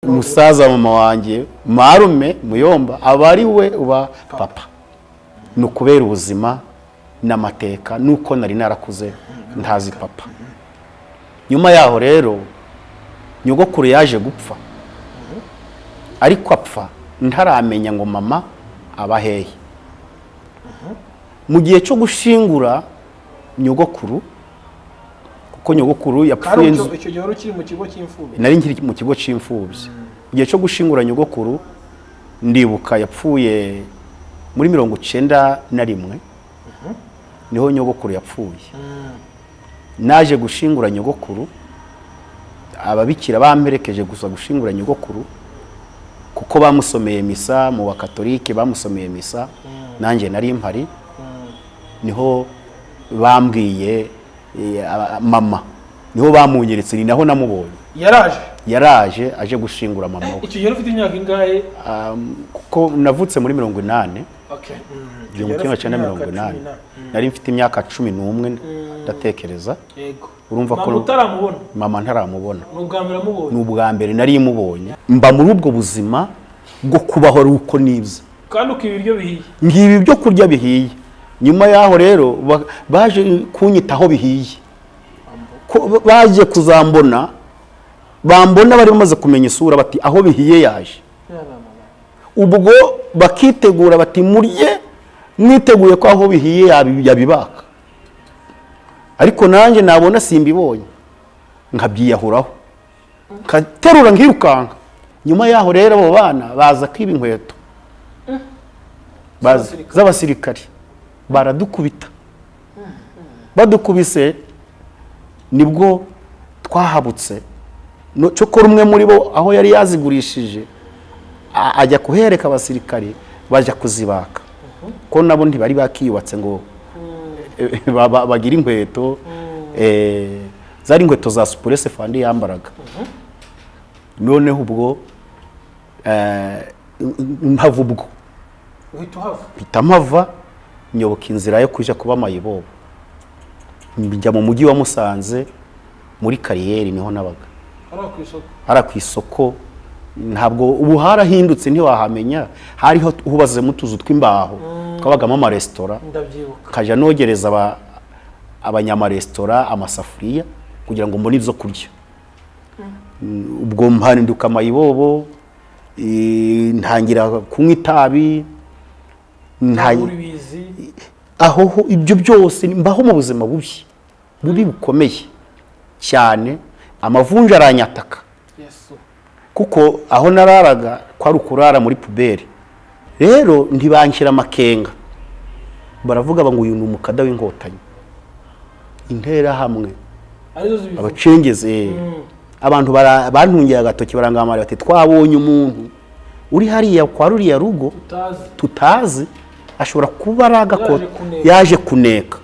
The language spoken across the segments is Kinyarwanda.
umusaza mama wanjye marume muyomba abari we uba papa nukubera ubuzima n'amateka nuko nari narakuze ntazi papa. Nyuma yaho rero nyogokuru yaje gupfa, ariko apfa ntaramenya ngo mama abahehe. Mu gihe cyo gushingura nyogokuru, kuko nyogokuru yapfuye icyo gihe ukiri mu kigo cy'imfubyi, nari nkiri mu kigo cy'imfubyi. Mu gihe cyo gushingura nyogokuru ndibuka yapfuye muri 91 niho nyogokuru yapfuye. Naje gushingura nyogokuru, ababikira bamperekeje gusa gushingura nyogokuru kuko bamusomeye misa mu bakatolike, bamusomeye misa nanjye nari mpari. Niho bambwiye mama, niho bamunyeretse, ni naho namubonye. Yaraje aje gushingura mama we. Icyo gihe ufite imyaka ingahe? Kuko navutse muri 80. Okay. 1980 nari mfite imyaka 11 ndatekereza. Yego. Urumva ko mama ntaramubona. N'ubwa mbere nari mubonye. Mba muri ubwo buzima bwo kubaho ruko nibyo. Kandi ukibiryo bihiye. Ngibi byo kurya bihiye. Nyuma yaho rero baje kunyitaho bihiye. Baje kuzambona, bambona bari bamaze kumenya isura bati aho bihiye yaje. Ubwo bakitegura bati murye mwiteguye ko aho bihiye yabibaka. Ariko nanjye nabona simbibonye nkabyiyahuraho katerura nkirukanka. Nyuma yaho rero abo bana baza kwiba inkweto z'abasirikari, baradukubita. Badukubise nibwo twahabutse. Cyokora umwe muri bo aho yari yazigurishije ajya kuhereka abasirikari baje kuzibaka, ko nabo ntibari bakiyubatse ngo bagira inkweto. Zari inkweto za supurese fandi yambaraga. Noneho ubwo mpava ubwo uhita mpava nyoboka inzira yo kuja kuba mayibobo, njya mu mujyi wa Musanze muri kariyeri niho nabaga. Ara ku isoko. Ntabwo ubu harahindutse ntiwahamenya, hariho hubaze mutuzu tw'imbaho twabagamo ama restaurant. Kaja nogereza abanyamaresitora amasafuriya kugira ngo mbone ibyo kurya. Ubwo mpaninduka mayibobo, ntangira kunywa itabi, aho ibyo byose mbaho mu buzima bubi bukomeye cyane. Amavunja aranyataka kuko aho nararaga kwari ukurara muri puberi. Rero ntibankira amakenga, baravuga ngo uyu ni umukada w'Inkotanyi. Intera hamwe abacengeze abantu bantungiye agatoki barangamara bati twabonye umuntu uri hariya kwa ruriya rugo tutazi, ashobora kuba araga yaje kuneka.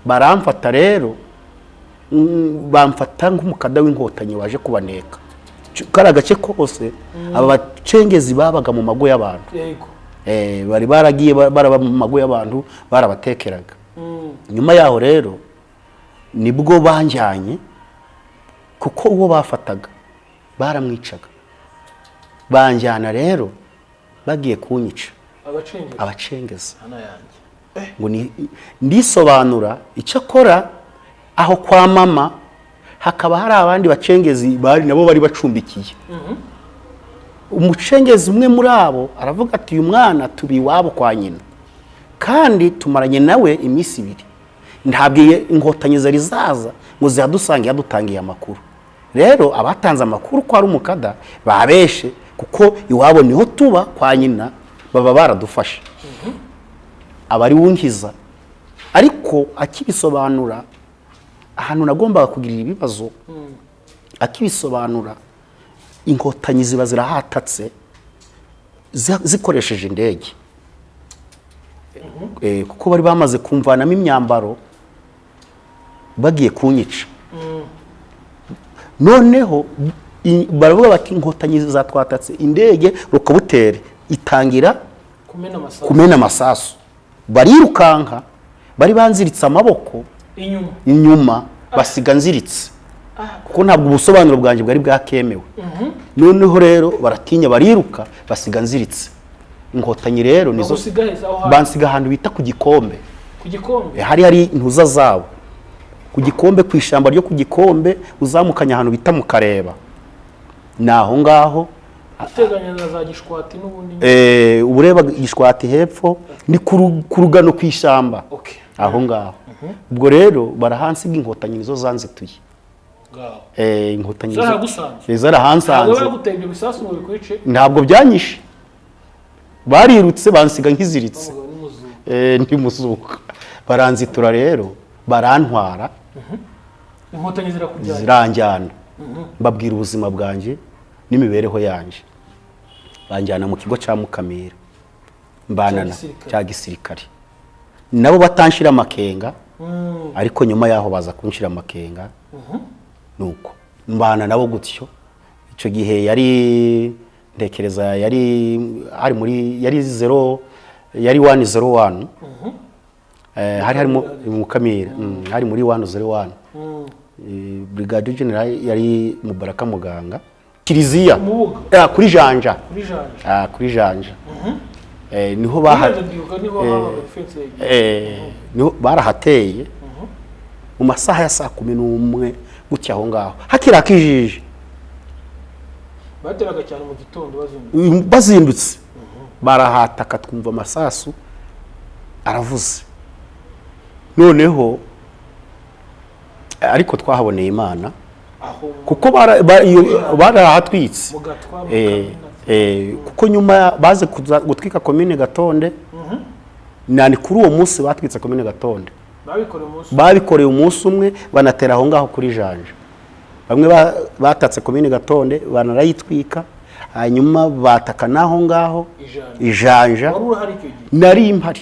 Baramfata rero bamfata nk'umukada w'Inkotanyi waje kubaneka. Kara gace kose aba bacengezi babaga mu mago y'abantu. Bari baragiye baraba mu mago y'abantu barabatekeraga. Nyuma yaho rero nibwo banjyanye, kuko uwo bafataga baramwicaga. Banjyana rero bagiye kunyica abacengezi. Ngo ndisobanura icyo akora aho kwa mama, hakaba hari abandi bacengezi bari nabo bari bacumbikiye. Umucengezi umwe muri abo aravuga ati uyu mwana tubi wabo kwa nyina kandi tumaranye nawe iminsi 2. Ntabwiye Inkotanyi zari zaza ngo zihadusange yadutangiye amakuru. Rero abatanze amakuru ko ari umukada babeshe, kuko iwabo niho tuba kwa nyina baba baradufasha. Abari wunkiza, ariko akibisobanura ahantu nagombaga kugirira ibibazo, akibisobanura Inkotanyi ziba zirahatatse zikoresheje indege. Kuko bari bamaze kumvanamo imyambaro bagiye kunyica. Noneho baravuga bati Inkotanyi zatwatatse indege rukabutere itangira kumena amasasu. Barirukanka, bari banziritse amaboko inyuma basiga nziritse. kuko ntabwo ubusobanuro bwanjye bwari bwakemewe. Noneho rero baratinya bariruka basiga nziritse. Inkotanyi rero nizo bansiga ahantu bita ku gikombe. Ku gikombe hari intuza zabo ku gikombe, ku ishamba ryo ku gikombe, uzamukanya ahantu bita mu Kareba. Naho ngaho uteganya na za Gishwati n'ubundi ubureba Gishwati hepfo ni ku rugano ku ishamba. Aho ngaho ubwo rero barahansiga. Inkotanyi nizo zanzituye. Inkotanyi zarahansanze. Ntabwo byanyishe, barirutse bansiga nkiziritse. Ndi muzuka baranzitura rero barantwara. Inkotanyi ziranjyana mbabwira ubuzima bwanjye n'imibereho yanjye. Banjyana mu kigo cya Mukamira mbanana cya gisirikare. Nabo batanshira amakenga, ariko nyuma yaho baza kunshira amakenga. Nuko mbana nabo gutyo. Icyo gihe yari ntekereza yari 101. Hari harimo Mukamira, hari muri 101. Brigade General yari Mubaraka Muganga. Kiliziya kuri Janja. Kuri Janja. Niho barahateye mu masaha ya saa 11 gutya aho ngaho. Hakirakijije bateraga cyane mu gitondo bazindutse. Barahataka twumva amasasu aravuze. Noneho ariko twahaboneye Imana kuko barahatwitse. Kuko nyuma baze gutwika komine Gatonde. Nani kuri uwo munsi batwitse komine Gatonde. Babikoreye umunsi umwe banatera aho ngaho kuri Janja. Bamwe batatse komine Gatonde banarayitwika. Hanyuma bataka naho ngaho Ijanja. Nari impari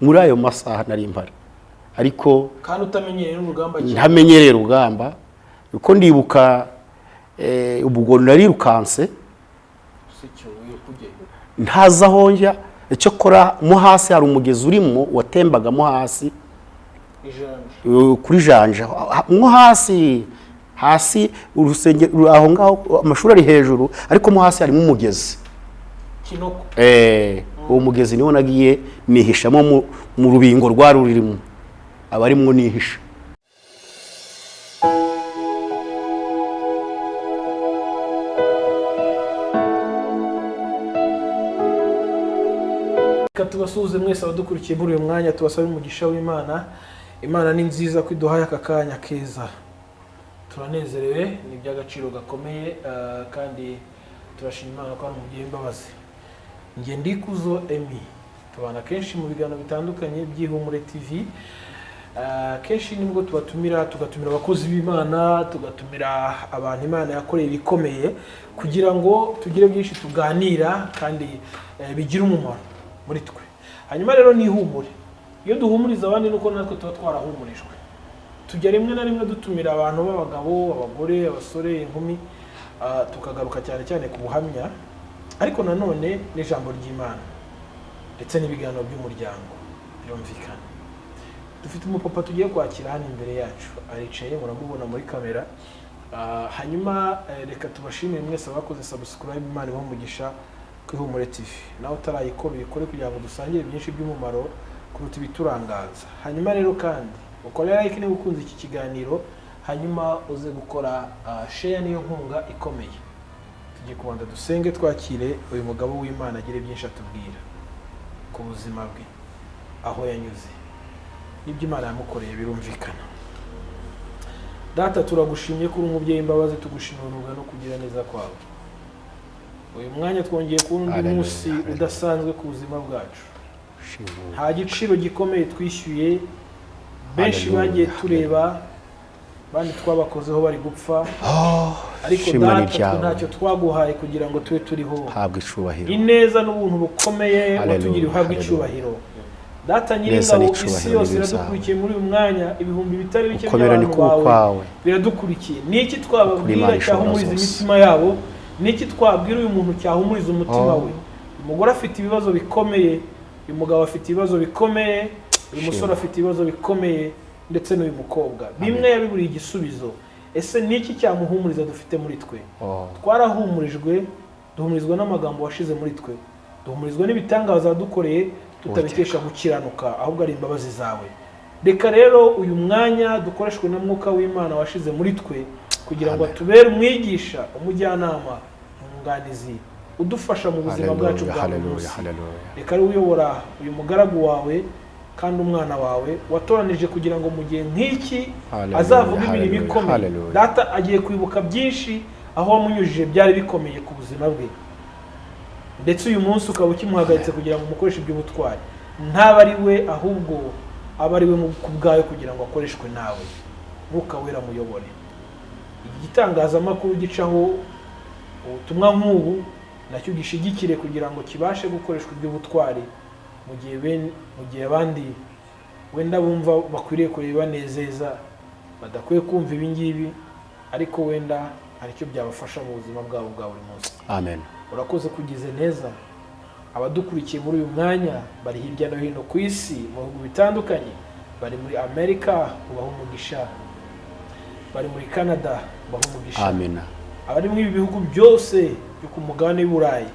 muri ayo masaha, nari impari, ariko kandi utamenyereye urugamba cyane. Ntamenyereye urugamba uko ndibuka. Ubwo narirukanse ntaza honja. Icyo kora mo hasi hari umugezi urimo watembaga mo hasi kuri Janja. Mo hasi urusengero aho ngaho, amashuri ari hejuru, ariko mo hasi harimo umugezi Kinoko. Uwo mugezi niwo nagiye nihishamo mu rubingo rwa ruririmo abarimwo nihisha. Tubasuhuze mwese abadukurikiye muri uyu mwanya. Tubasaba umugisha w'Imana. Imana ni nziza ko iduhaye aka kanya keza. Turanezerewe, ni by'agaciro gakomeye, kandi turashima Imana ko ari umubyeyi w'imbabazi. Njye Ndikuzo Emi, tubana kenshi mu biganiro bitandukanye by'IHUMURE TV. Kenshi nibwo tugatumira abakozi b'Imana, tugatumira abantu Imana yakoreye ibikomeye kugira ngo tugire byinshi tuganira kandi bigira umumaro muri twe. Hanyuma rero ni ihumure. Iyo duhumuriza abandi nuko natwe tuba twarahumurijwe. Tujya rimwe na rimwe dutumira abantu b'abagabo, abagore, abasore, inkumi, tukagaruka cyane cyane ku buhamya, ariko nanone n'ijambo ry'Imana ndetse n'ibiganiro by'umuryango birumvikana. Dufite umupapa tugiye kwakira hano imbere yacu, aricaye muramubona muri kamera. Hanyuma reka tubashimire mwese abakoze subscribe. Imana ibahe umugisha ku IHUMURE TV. Nawe utarayikora uyikore kugira ngo dusangire byinshi by'umumaro kuruta ibiturangaza. Hanyuma rero kandi ukore like niba ukunze iki kiganiro, hanyuma uze gukora share, niyo nkunga ikomeye. Tugiye kubanza dusenge twakire uyu mugabo w'Imana agire byinshi atubwira ku buzima bwe, aho yanyuze n'ibyo Imana yamukoreye birumvikana. Data, turagushimye ko uri umubyeyi w'imbabazi, tugushimira no kugira neza kwawe. Uyu mwanya twongeye kubona undi munsi udasanzwe ku buzima bwacu. Nta giciro gikomeye twishyuye, benshi bagiye tureba, bandi twabakozeho bari gupfa, ariko data ntacyo twaguhaye kugira ngo tube turiho. Habwa icubahiro. Ineza n'ubuntu bukomeye watugiriye, uhabwa icubahiro. Data nyiringabo, isi yose iradukurikiye muri uyu mwanya, ibihumbi bitari bike by'abantu bawe biradukurikiye. Niki twababwira cyahumuriza imitima yabo? Niki twabwira uyu muntu cyahumuriza umutima we? Umugore afite ibibazo bikomeye, uyu mugabo afite ibibazo bikomeye, uyu musore afite ibibazo bikomeye, ndetse n'uyu mukobwa bimwe yabiburiye igisubizo. ese niki cyamuhumuriza dufite muri twe? Twarahumurijwe, duhumurizwa n'amagambo washize muri twe, duhumurizwa n'ibitangaza wadukoreye, tutabikesha gukiranuka ahubwo ari imbabazi zawe. Reka rero uyu mwanya dukoreshwe na mwuka w'Imana washize muri twe kugira ngo atubere umwigisha, umujyanama, umwunganizi, udufasha mu buzima bwacu bwa buri munsi. Reka rero uyobora uyu mugaragu wawe kandi umwana wawe watoranije kugira ngo mu gihe nk'iki azavuga imirimo ikomeye. Data agiye kwibuka byinshi aho wamunyujije byari bikomeye ku buzima bwe, ndetse uyu munsi ukaba ukimuhagaritse kugira ngo umukoreshe iby'ubutwari. Ntaba ari we ahubwo aba ari we ku bwawe kugira ngo akoreshwe nawe. Mwuka wera muyobore. Iki gitangazamakuru gicaho ubutumwa nk'ubu nacyo gishigikire kugira ngo kibashe gukoreshwa iby'ubutwari mu gihe abandi wenda bumva bakwiriye kureba nezeza, badakwiye kumva ibi ngibi, ariko wenda aricyo byabafasha mu buzima bwabo bwa buri munsi. Amen. Urakoze kugize neza. Abadukurikiye muri uyu mwanya bari hirya no hino ku isi mu bihugu bitandukanye, bari muri Amerika, ubaho umugisha, bari muri Canada, ubaho umugisha. Amen. Abari mu bihugu byose byo ku mugabane w'Uburayi,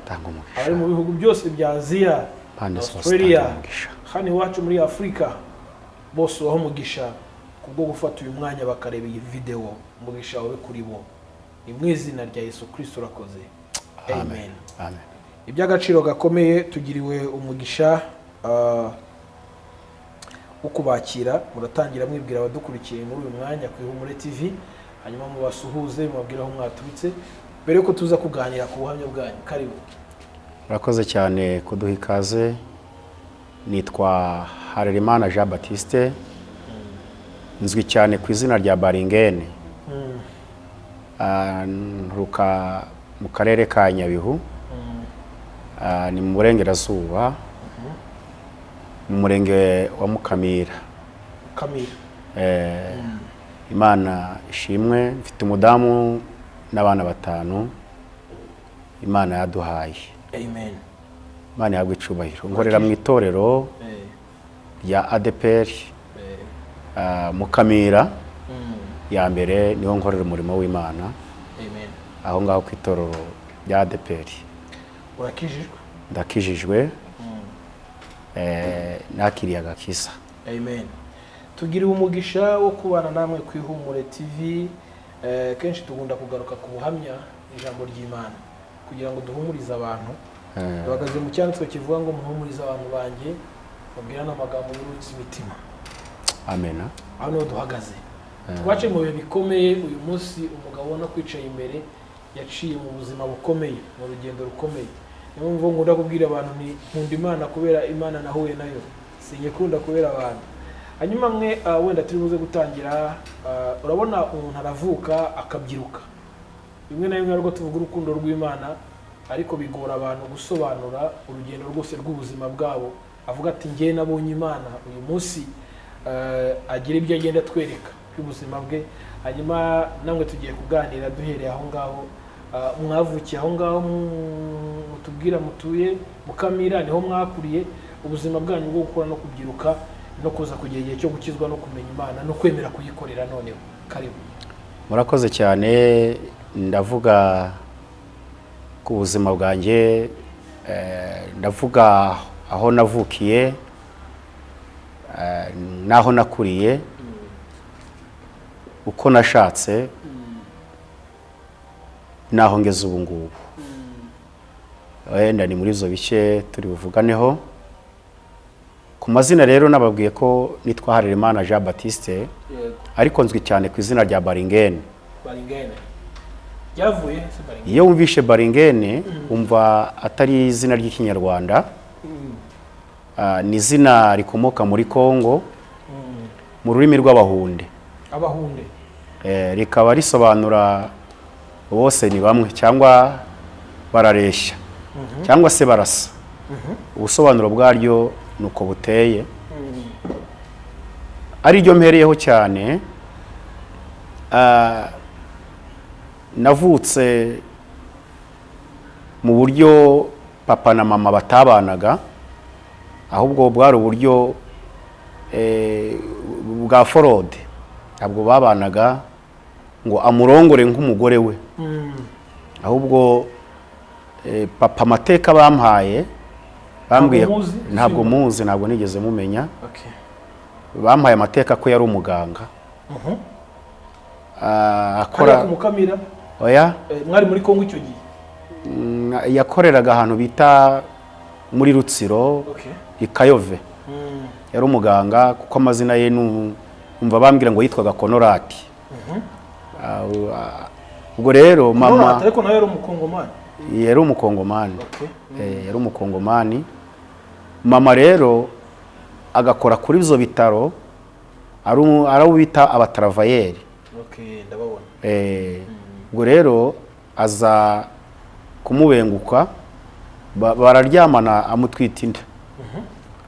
abari mu bihugu byose bya Aziya, Australia, hano iwacu muri Afurika, bose ubaho umugisha kubwo gufata uyu mwanya bakareba iyi video. Umugisha wawe kuri bo, ni mu izina rya Yesu Kristo urakoze. Amen. Amen. Iby'agaciro gakomeye tugiriwe umugisha wo kubakira. Muratangira mwibwira abadukurikiye muri uyu mwanya ku IHUMURE TV, hanyuma mubasuhuze mubabwira aho mwaturutse mbere yuko tuza kuganira ku buhamya bwanyu. Karibu. Urakoze cyane kuduha ikaze. Nitwa Harerimana Jean Baptiste, nzwi cyane ku izina rya Baringene. Nturuka mu karere ka Nyabihu, ni mu burengerazuba, mu murenge wa Mukamira. Imana ishimwe, mfite umudamu n'abana 5 Imana yaduhaye. Amen. Imana yagwe icubahiro. Ngorera mu itorero rya ADPR Mukamira ya mbere, niho nkorera umurimo w'Imana. Amen. Aho ngaho ku itorero rya ADPR. Urakijijwe? Ndakijijwe. Nakiriye agakiza. Amen. Tugiriwe umugisha wo kubana namwe ku IHUMURE TV. Kenshi tugunda kugaruka ku buhamya ijambo ry'Imana kugira ngo duhumurize abantu. Bahagaze mu cyanditswe kivuga ngo muhumurize abantu banjye, babwirana amagambo y'urutse imitima. Amen. Aho niho duhagaze. Twaciye mu bihe bikomeye. Uyu munsi umugabo ubona kwicaye imbere yaciye mu buzima bukomeye, mu rugendo rukomeye. Niyo mvuga ngo ndakubwira abantu ni nkunda Imana kubera Imana nahuye nayo, sinyikunda kubera abantu. Hanyuma mwe wenda turi buze gutangira. Urabona umuntu aravuka akabyiruka, bimwe na bimwe ariko tuvuga urukundo rw'Imana, ariko bigora abantu gusobanura urugendo rwose rw'ubuzima bwabo. Avuga ati ngiye nabonye Imana, uyu munsi agira ibyo agenda twereka by'ubuzima bwe. Hanyuma namwe tugiye kuganira duhereye aho ngaho. Mwavukiye aho ngaho, mutubwira mutuye Mukamira, niho mwakuriye. Ubuzima bwanyu bwo gukura no kubyiruka no kuza kugera igihe cyo gukizwa no kumenya Imana no kwemera kuyikorera noneho. Karibu. Murakoze cyane. Ndavuga ku buzima bwanjye, ndavuga aho navukiye, naho nakuriye, uko nashatse, naho ngeze ubu ngubu. Wenda ni muri izo bice turi buvuganeho. Ku mazina rero nababwiye ko nitwa Harerimana Jean Baptiste, ariko nzwi cyane ku izina rya Baringene. Baringene yavuye se Baringene? Iyo wumvishe Baringene umva atari izina ry'Ikinyarwanda. Ni izina rikomoka muri Kongo, mu rurimi rw'Abahunde. Abahunde. Rikaba risobanura bose ni bamwe, cyangwa barareshya, cyangwa se barasa. Ubusobanuro bwaryo nuko buteye. Ari ryo mpereyeho cyane. Navutse mu buryo papa na mama batabanaga, ahubwo bwari uburyo bwa forode. Ntabwo babanaga ngo amurongore nk'umugore we. Ahubwo papa amateka bampaye bambwiye ntabwo muzi, ntabwo nigeze mumenya. Bampaye amateka ko yari umuganga. Akora kumukamira. Oya, mwari muri Kongo icyo gihe? Yakoreraga ahantu bita muri Rutsiro, Ikayove. Yari umuganga kuko amazina ye numva bambwira ngo yitwaga Konorati. Ubwo rero mama ariko nawe yari umukongomani. Yari umukongomani. Yari umukongomani. Mama rero agakora kuri izo bitaro arabita abatravayeri. Ndababona. Ubwo rero aza kumubenguka bararyamana amutwita inda.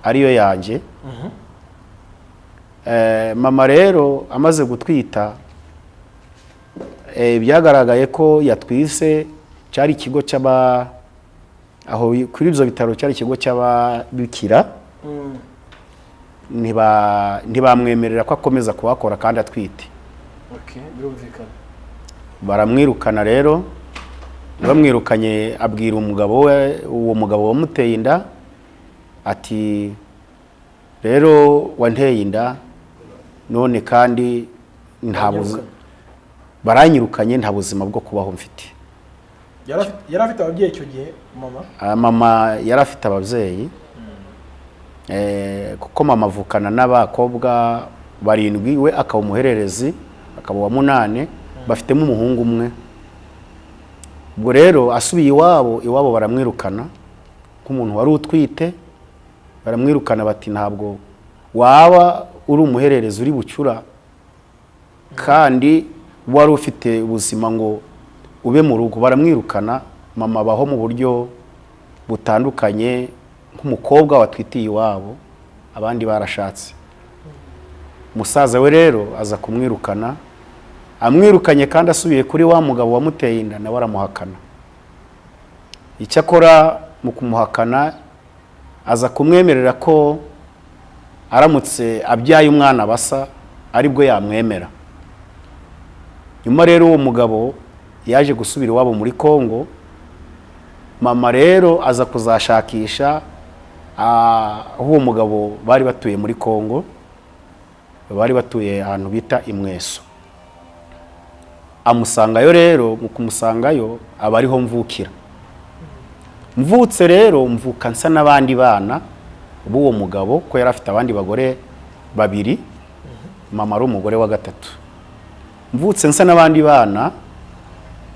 Ariyo yanjye. Mama rero amaze gutwita byagaragaye ko yatwise cyari ikigo cy'aba aho kuri ibyo bitaro cyari ikigo cy'ababikira. Ntibamwemerera ko akomeza kuhakora kandi atwite. Birumvikana. Baramwirukana rero, bamwirukanye abwira umugabo we, uwo mugabo wamuteye inda ati rero wanteye inda none kandi baranyirukanye nta buzima bwo kubaho mfite. Yari afite ababyeyi icyo gihe mama? Mama yari afite ababyeyi. Kuko mama avukana n'abakobwa 7, we akaba umuhererezi, akaba wa 8, bafitemo umuhungu umwe. Ubwo rero asubiye iwabo baramwirukana nk'umuntu wari utwite. Baramwirukana bati ntabwo waba uri umuhererezi uri bucura kandi wari ufite ubuzima ngo ube mu rugo. Baramwirukana. Mama abaho mu buryo butandukanye nk'umukobwa watwitiye iwabo, abandi barashatse. Musaza we rero aza kumwirukana. Amwirukanye kandi asubiye kuri wa mugabo wamuteye inda nawe aramuhakana. Icyakora mu kumuhakana aza kumwemerera ko aramutse abyaye umwana basa aribwo yamwemera. Nyuma rero uwo mugabo yaje gusubira iwabo muri Kongo. Mama rero aza kuzashakisha uwo mugabo bari batuye muri Kongo. Bari batuye ahantu bita Imweso. Amusangayo rero, mu kumusangayo aba ariho mvukira. Mvutse rero mvuka nsa n'abandi bana b'uwo mugabo ko yari afite abandi bagore 2. Mama ari umugore wa 3. Mvutse nsa n'abandi bana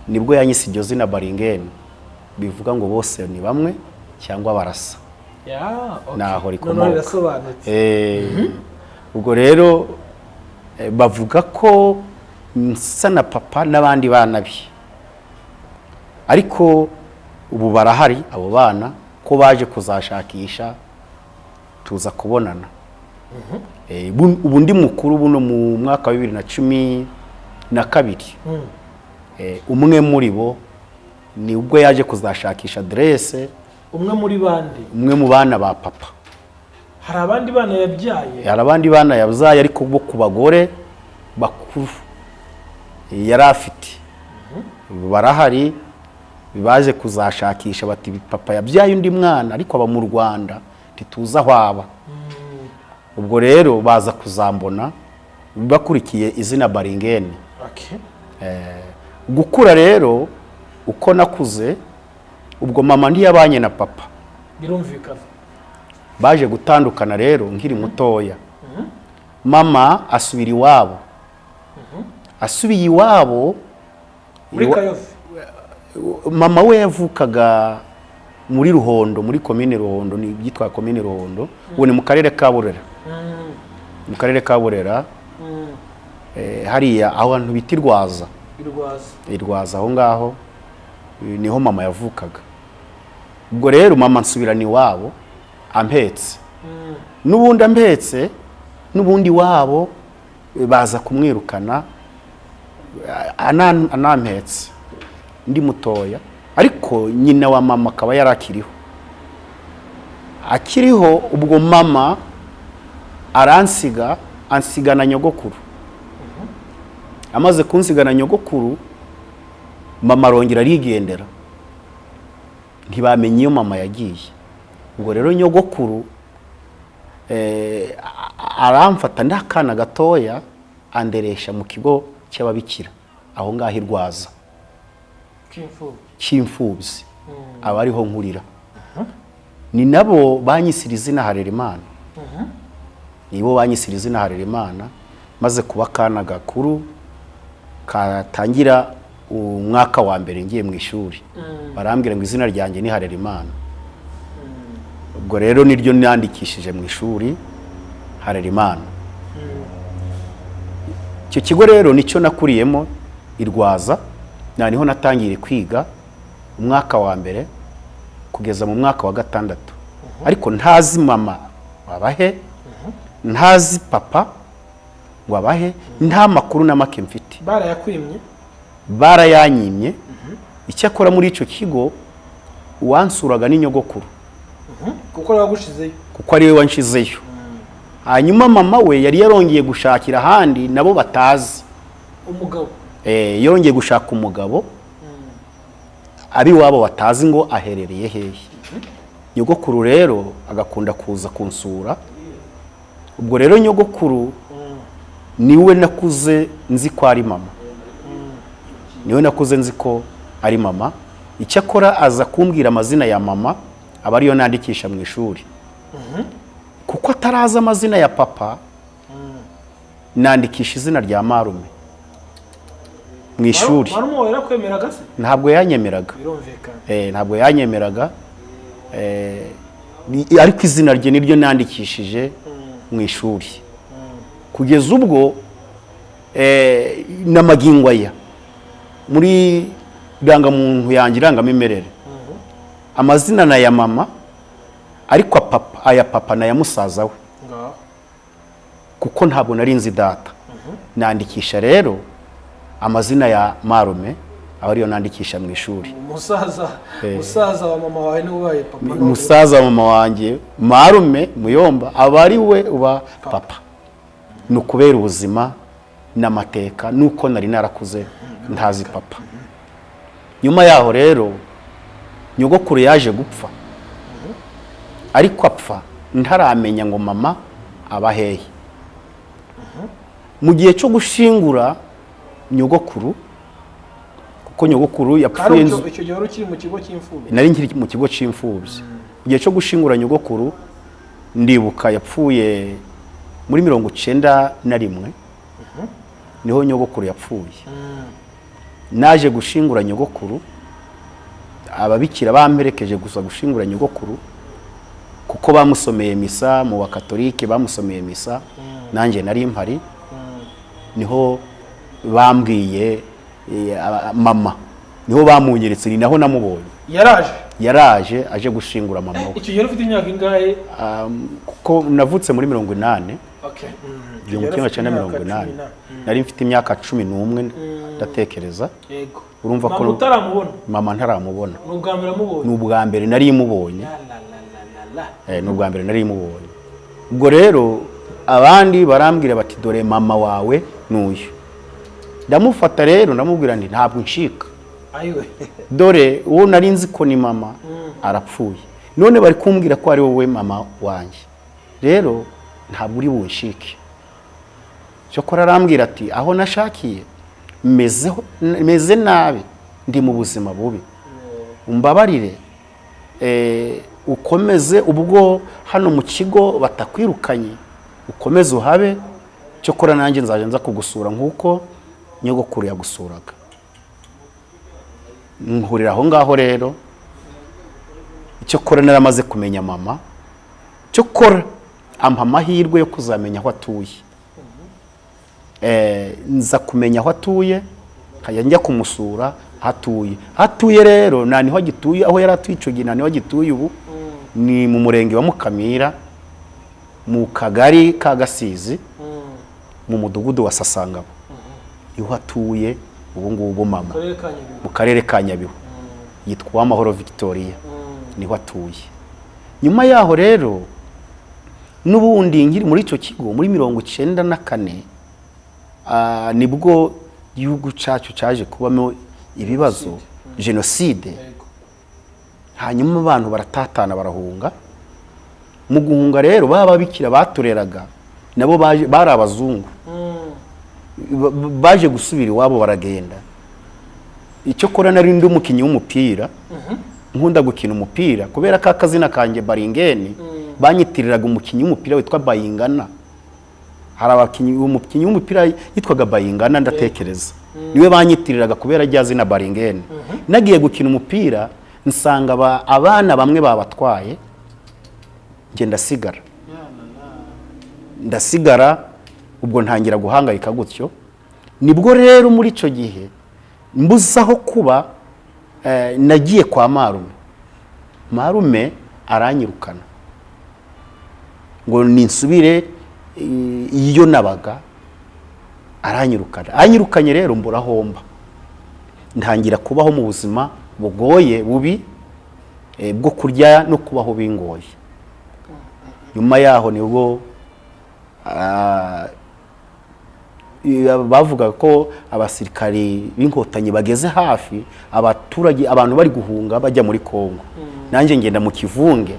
nibwo yanyise iryo zina Baringeni, bivuga ngo bose ni bamwe cyangwa barasa. Naho rikomoka. Ubwo rero bavuga ko nsa na papa n'abandi bana bi, ariko ubu barahari abo bana ko baje kuzashakisha tuza kubonana. Ubu ndi mukuru buno mu mwaka wa 2012. Umwe muri bo ni ubwo yaje kuzashakisha adresse. Umwe muri bandi? Umwe mu bana ba papa. Hari abandi bana yabyaye? Hari abandi bana yabyaye ariko bo ku bagore bakuru yari afite. Barahari baje kuzashakisha bati papa yabyaye undi mwana ariko aba mu Rwanda ntituza aho aba. Ubwo rero baza kuzambona bakurikiye izina Baringeni. Gukura rero uko nakuze ubwo mama ntiyabanye na papa. Birumvikana. Baje gutandukana rero nkiri mutoya. Mama asubira iwabo. Asubiye iwabo muri Kayove. Mama we yavukaga muri Ruhondo, muri komine Ruhondo, ni byitwa komine Ruhondo. Ubu ni mu karere ka Burera. Mu karere ka Burera. Hariya aho abantu bita Irwaza aho ngaho niho mama yavukaga. Ubwo rero mama nsubirana iwabo ampetse. Nubundi ampetse, nubundi wabo baza kumwirukana anampetse ndi mutoya, ariko nyina wa mama akaba yarakiriho. Akiriho ubwo mama ansiga na nyogokuru. amaze kunsigana nyogokuru mama arongera arigendera ntibamenye iyo mama yagiye. Ubwo rero nyogokuru aramfata ndakana gatoya anderesha mu kigo cy'ababikira aho ngaho irwaza cy'imfubyi aba ariho nkurira. Ni nabo banyisira izina Harerimana, nibo banyisira izina Harerimana maze kuba kana gakuru katangira umwaka wa mbere ngiye mu ishuri barambwira ngo izina ryanjye ni Harerimana. Ubwo rero niryo nandikishije mu ishuri Harerimana. Icyo kigo rero nicyo nakuriyemo irwaza, niho natangiye kwiga umwaka wa mbere kugeza mu mwaka wa 6. Ariko ntazi mama wabahe, ntazi papa wabahe, nta makuru na make mfite. Barayakwimye? Barayanyimye. Icyakora muri icyo kigo wansuraga n'inyogokuru. Kuko wagushizeyo? Kuko ari we wanshizeyo. Hanyuma mama we yari yarongeye gushakira ahandi nabo batazi. Umugabo? Yarongeye gushaka umugabo abi wabo batazi ngo aherereye hehe. Nyogokuru rero agakunda kuza kunsura. Ubwo rero nyogokuru niwe nakuze nzi ko ari mama. Niwe nakuze nzi ko ari mama. Icyakora aza kumbwira amazina ya mama aba ariyo nandikisha mu ishuri. Kuko ataraza amazina ya papa nandikisha izina rya marume mu ishuri. Marume yarakwemeraga se? Ntabwo yanyemeraga. Birumvikana. Ntabwo yanyemeraga. Ariko izina rye niryo nandikishije mu ishuri. Kugeza ubwo n'amagingo aya muri irangamuntu yanjye irangamimerere amazina na ya mama ariko aya papa na ya musaza we kuko ntabwo nari nzi data. Nandikisha rero amazina ya marume aba ariyo nandikisha mu ishuri. Musaza wa mama wawe n'ubaye papa? Musaza wa mama wanjye marume Muyomba aba ari we uba papa. Ni ukubera ubuzima n'amateka nuko nari narakuze ntazi papa. Nyuma yaho rero nyogokuru yaje gupfa, ariko apfa ntaramenya ngo mama aba hehe. Mu gihe cyo gushingura nyogokuru, kuko nyogokuru yapfuye icyo gihe ukiri mu kigo cy'imfubyi? Nari nkiri mu kigo cy'imfubyi. Mu gihe cyo gushingura nyogokuru ndibuka yapfuye muri 91 niho nyogokuru yapfuye. Naje gushingura nyogokuru, ababikira bamperekeje gusa gushingura nyogokuru kuko bamusomeye misa mu bakatolike, bamusomeye misa nanjye nari mpari. Niho bambwiye mama, niho bamunyeretse, ni naho namubonye. Yaraje aje gushingura mama we. Icyo gihe ufite imyaka ingahe? Kuko navutse muri 80. Okay. 1980. Nari mfite imyaka 11 ndatekereza. Yego. Urumva ko mama ntaramubona. N'ubwa mbere amubonye? N'ubwa mbere nari mubonye. N'ubwa mbere nari mubonye. Ubwo rero abandi barambwira bati dore mama wawe n'uyu. Ndamufata rero ndamubwira nti ntabwo nshika. Ayiwe. Dore uwo nari nzi ko ni mama arapfuye. None bari kumbwira ko ari wowe mama wanjye. Rero ntabwo uri bunshike. Cyokora arambwira ati aho nashakiye meze nabi, ndi mu buzima bubi. Umbabarire ukomeze, ubwo hano mu kigo batakwirukanye ukomeze uhabe, cyokora nanjye nzaje nza kugusura nkuko nyogokuru yagusuraga. Nhurira aho ngaho rero, cyokora naramaze kumenya mama, cyokora ampa amahirwe yo kuzamenya aho atuye. Nza kumenya aho atuye, nkajya njya kumusura hatuye rero nani ho gituye, aho yari atuye icyo gihe nani ho gituye ubu ni mu murenge wa Mukamira mu kagari ka Gasizi mu mudugudu wa Sasangabo. Niho atuye ubu ngubu mama, mu karere ka Nyabihu, yitwa Amahoro Victoria. Niho atuye. Nyuma yaho rero n'ubundi ngiri muri icyo kigo muri 94 nibwo igihugu cyacu cyaje kubamo ibibazo jenoside, hanyuma abantu baratatana barahunga. Mu guhunga rero baba bikira batureraga nabo bari abazungu, baje gusubira iwabo baragenda. Icyo kora nari ndi umukinnyi w'umupira, nkunda gukina umupira kubera ko akazina kanjye Baringeni banyitiriraga umukinnyi w'umupira witwa Bayingana. Hari umukinnyi w'umupira yitwaga Bayingana ndatekereza, niwe banyitiriraga kubera rya zina Baringeni. Nagiye gukina umupira nsanga abana bamwe babatwaye, nge ndasigara ubwo ntangira guhangayika gutyo. Nibwo rero muri icyo gihe mbuzaho kuba nagiye kwa marume aranyirukana ngo ninsubire iyo nabaga, anyirukanye rero mburahomba, ntangira kubaho mu buzima bugoye bubi bwo kurya no kubaho bingoye. Nyuma yaho nibwo bavuga ko abasirikari b'Inkotanyi bageze hafi abaturage, abantu bari guhunga bajya muri Kongo. Nanjye ngenda mu kivunge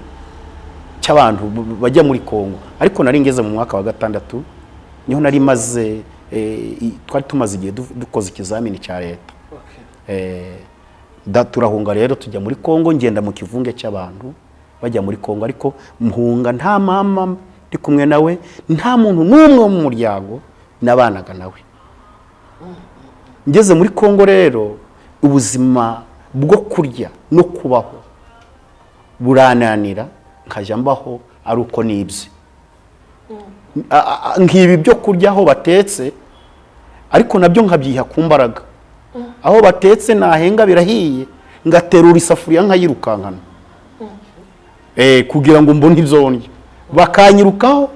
cy'abantu bajya muri Kongo, ariko nari ngeze mu mwaka wa 6 niho nari maze twari tumaze igihe dukoze ikizamini cya leta. Turahunga rero tujya muri Kongo, ngenda mu kivunge cy'abantu bajya muri Kongo, ariko mpunga nta mama ndi kumwe nawe, nta muntu n'umwe mu muryango nabanaga nawe. Ngeze muri Kongo rero ubuzima bwo kurya no kubaho burananira, nkajya mbaho ari uko nibye. Nkibi byo kurya aho batetse, ariko nabyo nkabyiha ku mbaraga. Aho batetse nahenga birahiye, ngaterura isafuriya nkayirukankana kugira ngo mbone ibyo ndya. Bakanyirukaho,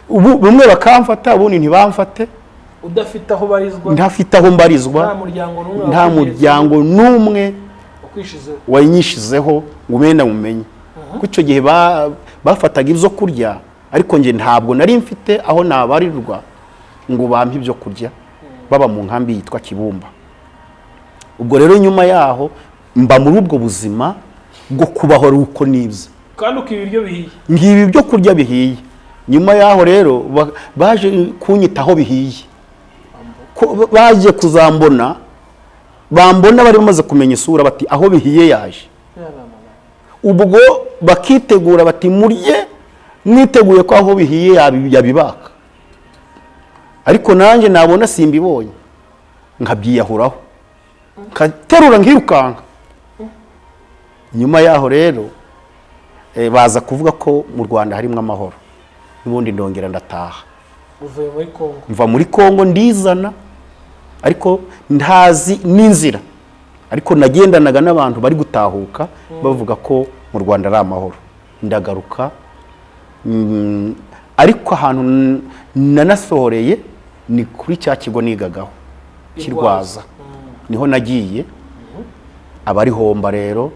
bumwe bakamfata, ubundi ntibamfate. Udafite aho barizwa? Ndafite aho mbarizwa, nta muryango n'umwe wanyishizeho ngo umena mumenye. Kuko icyo gihe bafataga ibyo kurya, ariko nge ntabwo nari mfite aho nabarirwa ngo bampe ibyo kurya. Baba mu nkambi yitwa Kibumba. Ubwo rero nyuma yaho mba muri ubwo buzima bwo kubaho ari uko nibye, kandi uko ibiryo bihiye, ngibi byo kurya bihiye. Nyuma yaho rero baje kunyitaho bihiye, baje kuzambona, bambona bari bamaze kumenya isura, bati aho bihiye yaje. Ubwo bakitegura bati murye, mwiteguye ko aho bihiye yabibaka. Ariko nanjye nabona simbibonye, nkabyiyahuraho, nkaterura nkirukanka. Nyuma yaho rero baza kuvuga ko mu Rwanda harimo amahoro, n'ubundi ndongera ndataha. Uvuye muri Kongo? Mva muri Kongo ndizana, ariko ntazi n'inzira, ariko nagendanaga n'abantu bari gutahuka bavuga ko mu Rwanda ari amahoro. Ndagaruka, ariko ahantu nanasohoreye ni kuri cya kigo nigagaho kirwaza, niho nagiye. Abari homba rero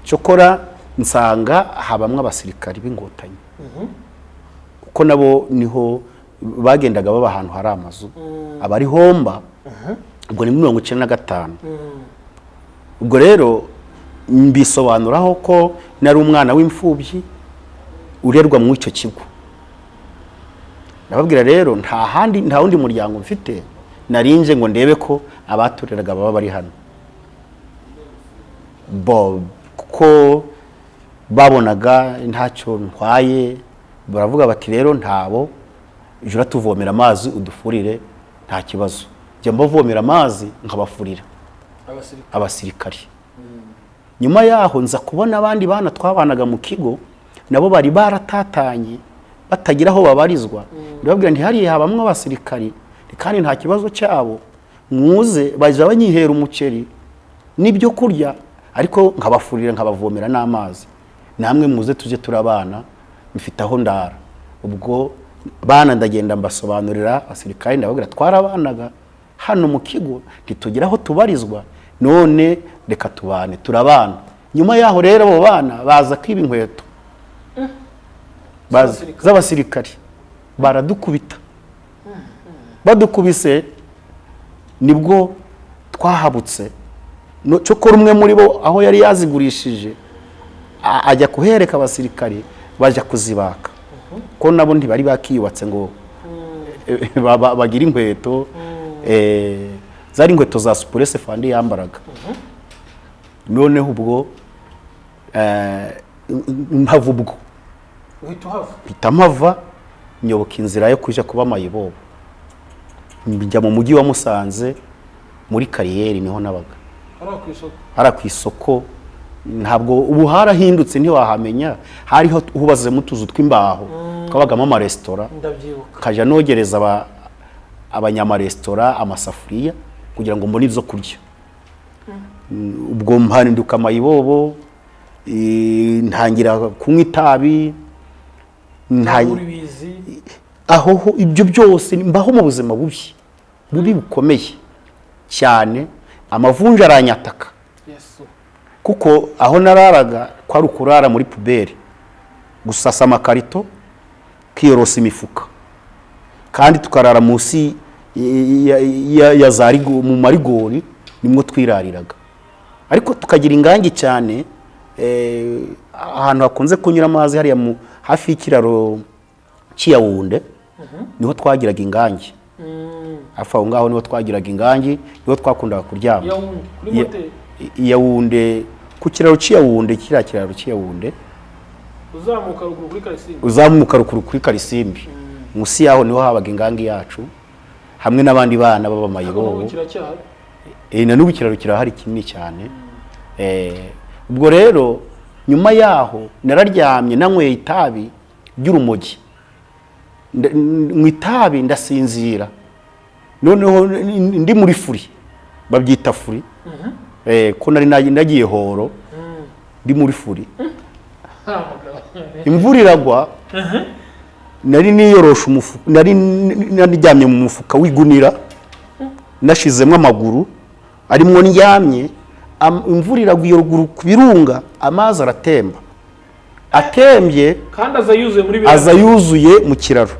cyokora nsanga habamwe abasirikari b'Inkotanyi, kuko nabo niho bagendaga baba ahantu hari amazu. Abari homba ubwo ni 1995. Ubwo rero mbisobanuraho ko nari umwana w'imfubyi urerwa mu icyo kigo. Nababwira rero nta wundi muryango mfite, narinje ngo ndebe ko abatureraga baba bari hano. Kuko babonaga ntacyo ntwaye, baravuga bati rero ntabo, jura tuvomera amazi udufurire nta kibazo. Njya mbavomera amazi nkabafurira abasirikari. Nyuma yaho nza kubona abandi bana twabanaga mu kigo, nabo bari baratatanye batagira aho babarizwa. Ndababwira nti hariya habamwe abasirikari kandi nta kibazo cyabo, muze baje banyihera umuceri n'ibyo kurya, ariko nkabafurira nkabavomera n'amazi. Namwe muze tuje turabana, mfite aho ndara. Ubwo bana ndagenda mbasobanurira abasirikari, ndababwira twarabanaga hano mu kigo ntitugira aho tubarizwa, none reka tubane turabana. Nyuma yaho rero abo bana baza kwiba inkweto z'abasirikari, baradukubita. badukubise nibwo twahabutse cyokora umwe muri bo aho yari yazigurishije ajya kuhereka abasirikare bajya kuzibaka ko nabo ntibari bakiyubatse ngo bagira inkweto zari inkweto za supurese fandi yambaraga noneho ubwo mpava ubwo mpita mpava nyoboka inzira yo kujya kuba mayibobo njya mu mujyi wa Musanze muri kariyeri niho nabaga ara ku isoko ntabwo ubu harahindutse ntiwahamenya hariho hubazemo utuzu tw'imbaho twabagamo amaresitora kaja nogereza abanyamaresitora amasafuriya kugira ngo mbone ibyo kurya ubwo mpaninduka amayibobo ntangira kunywa itabi aho ibyo byose mbaho mu buzima bubi bukomeye cyane amavunja aranyataka kuko aho nararaga kwari ukurara muri puberi gusasa amakarito kiyorosa imifuka kandi tukarara munsi ya zarigo mu marigori nimwo twirariraga ariko tukagira ingangi cyane ahantu hakunze kunyura amazi hariya hafi y'ikiraro cy'Iyawunde niho twagiraga ingangi afa ngaho niho twagiraga ingangi niho twakundaga kuryama Iyawunde ku kiraro cy'Iyawunde kiriya kiraro cy'Iyawunde uzamuka rukuru kuri Karisimbi musi yaho niho habaga ingangi yacu hamwe n'abandi bana b'abamayibobo na n'ubu kiraro kirahari kinini cyane ubwo rero nyuma yaho nararyamye nanyweye itabi ry'urumogi mu itabi ndasinzira noneho ndi muri furi babyita furi ko nari nagiye horo ndi muri furi imvura iragwa nari niyorosha umufuka nari naryamye mu mufuka wigunira nashizemo amaguru arimwo ndyamye imvura iragwa iyo ruguru ku birunga amazi aratemba atembye kandi aza yuzuye mu kiraro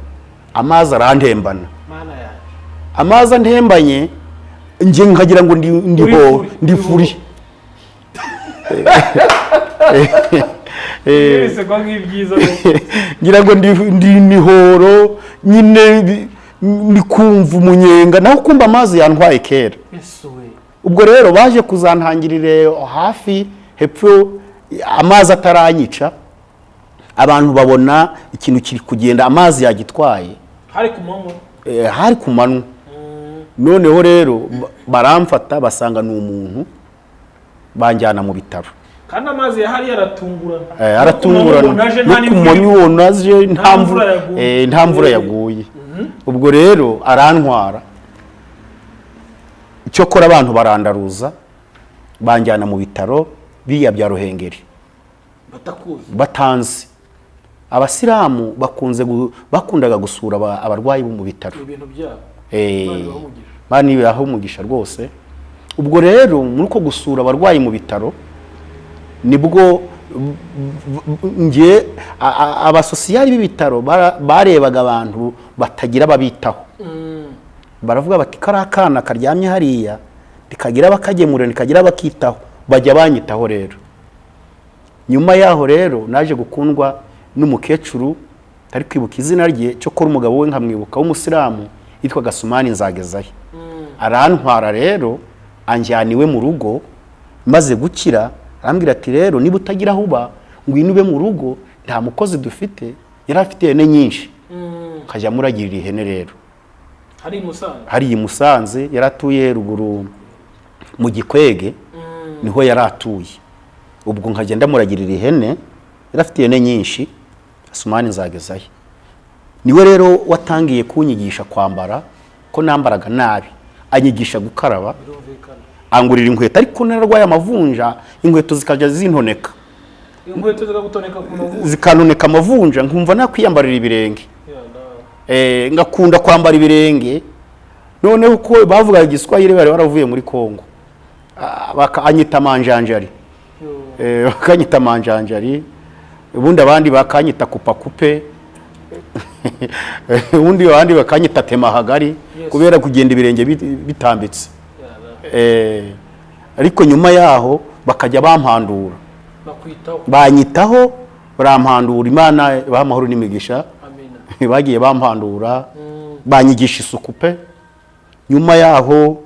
amazi arantembana amazi antembanye nje nkagira ngo ndi furi ngira ngo ndi horo nyine ni kumva umunyenga naho kumva amazi yantwaye kera ubwo rero baje kuzantangirire hafi hepfo amazi ataranyica abantu babona ikintu kiri kugenda amazi yagitwaye hari ku manywa noneho rero baramfata basanga ni umuntu banjyana mu bitaro kandi amazi yahari yaratungurana no kumonyo wonaje nta mvura yaguye ubwo rero arantwara cyokora abantu barandaruza banjyana mu bitaro biya bya Ruhengeri batanzi abasilamu bakundaga gusura abarwayi bo mu bitaro ibintu byabo bani bahumugisha rwose ubwo rero muri uko gusura abarwayi mu bitaro nibwo nge abasosiyali b'ibitaro barebaga abantu batagira babitaho baravuga bati karakana karyamye hariya dikagira bakagemura nikagira bakitaho bajya banyitaho rero nyuma yaho rero naje gukundwa n'umukecuru tari kwibuka izina rye cyo kora umugabo we nkamwibuka w'umusilamu yitwa Gasumani Nzagezayo arantwara rero anjyaniwe mu rugo maze gukira arambwira ati rero niba utagira huba ngwino ube mu rugo nta mukozi dufite yari afite ihene nyinshi kajya muragirira ihene rero hari Musanze yaratuye ruguru mu Gikwege niho yaratuye ubwo nkajya ndamuragirira ihene yari afite ihene nyinshi Gasumani Nzagezayo niwe rero watangiye kunyigisha kwambara ko nambaraga nabi anyigisha gukaraba angurira inkweto ariko nararwaye amavunja inkweto zikajya zintoneka inkweto zikagutoneka ku mavunja zikanoneka amavunja nkumva nakwiyambarira ibirenge ngakunda kwambara ibirenge noneho uko bavuga igiswahili bari baravuye muri Kongo bakanyita manjanjari bakanyita manjanjari ubundi abandi bakanyita kupakupe undi abandi bakanyita temahagari kubera kugenda ibirenge bitambitse. Ariko nyuma yaho bakajya bampandura, banyitaho barampandura. Imana ibaha amahoro n'imigisha. Bagiye bampandura banyigisha isuku pe. Nyuma yaho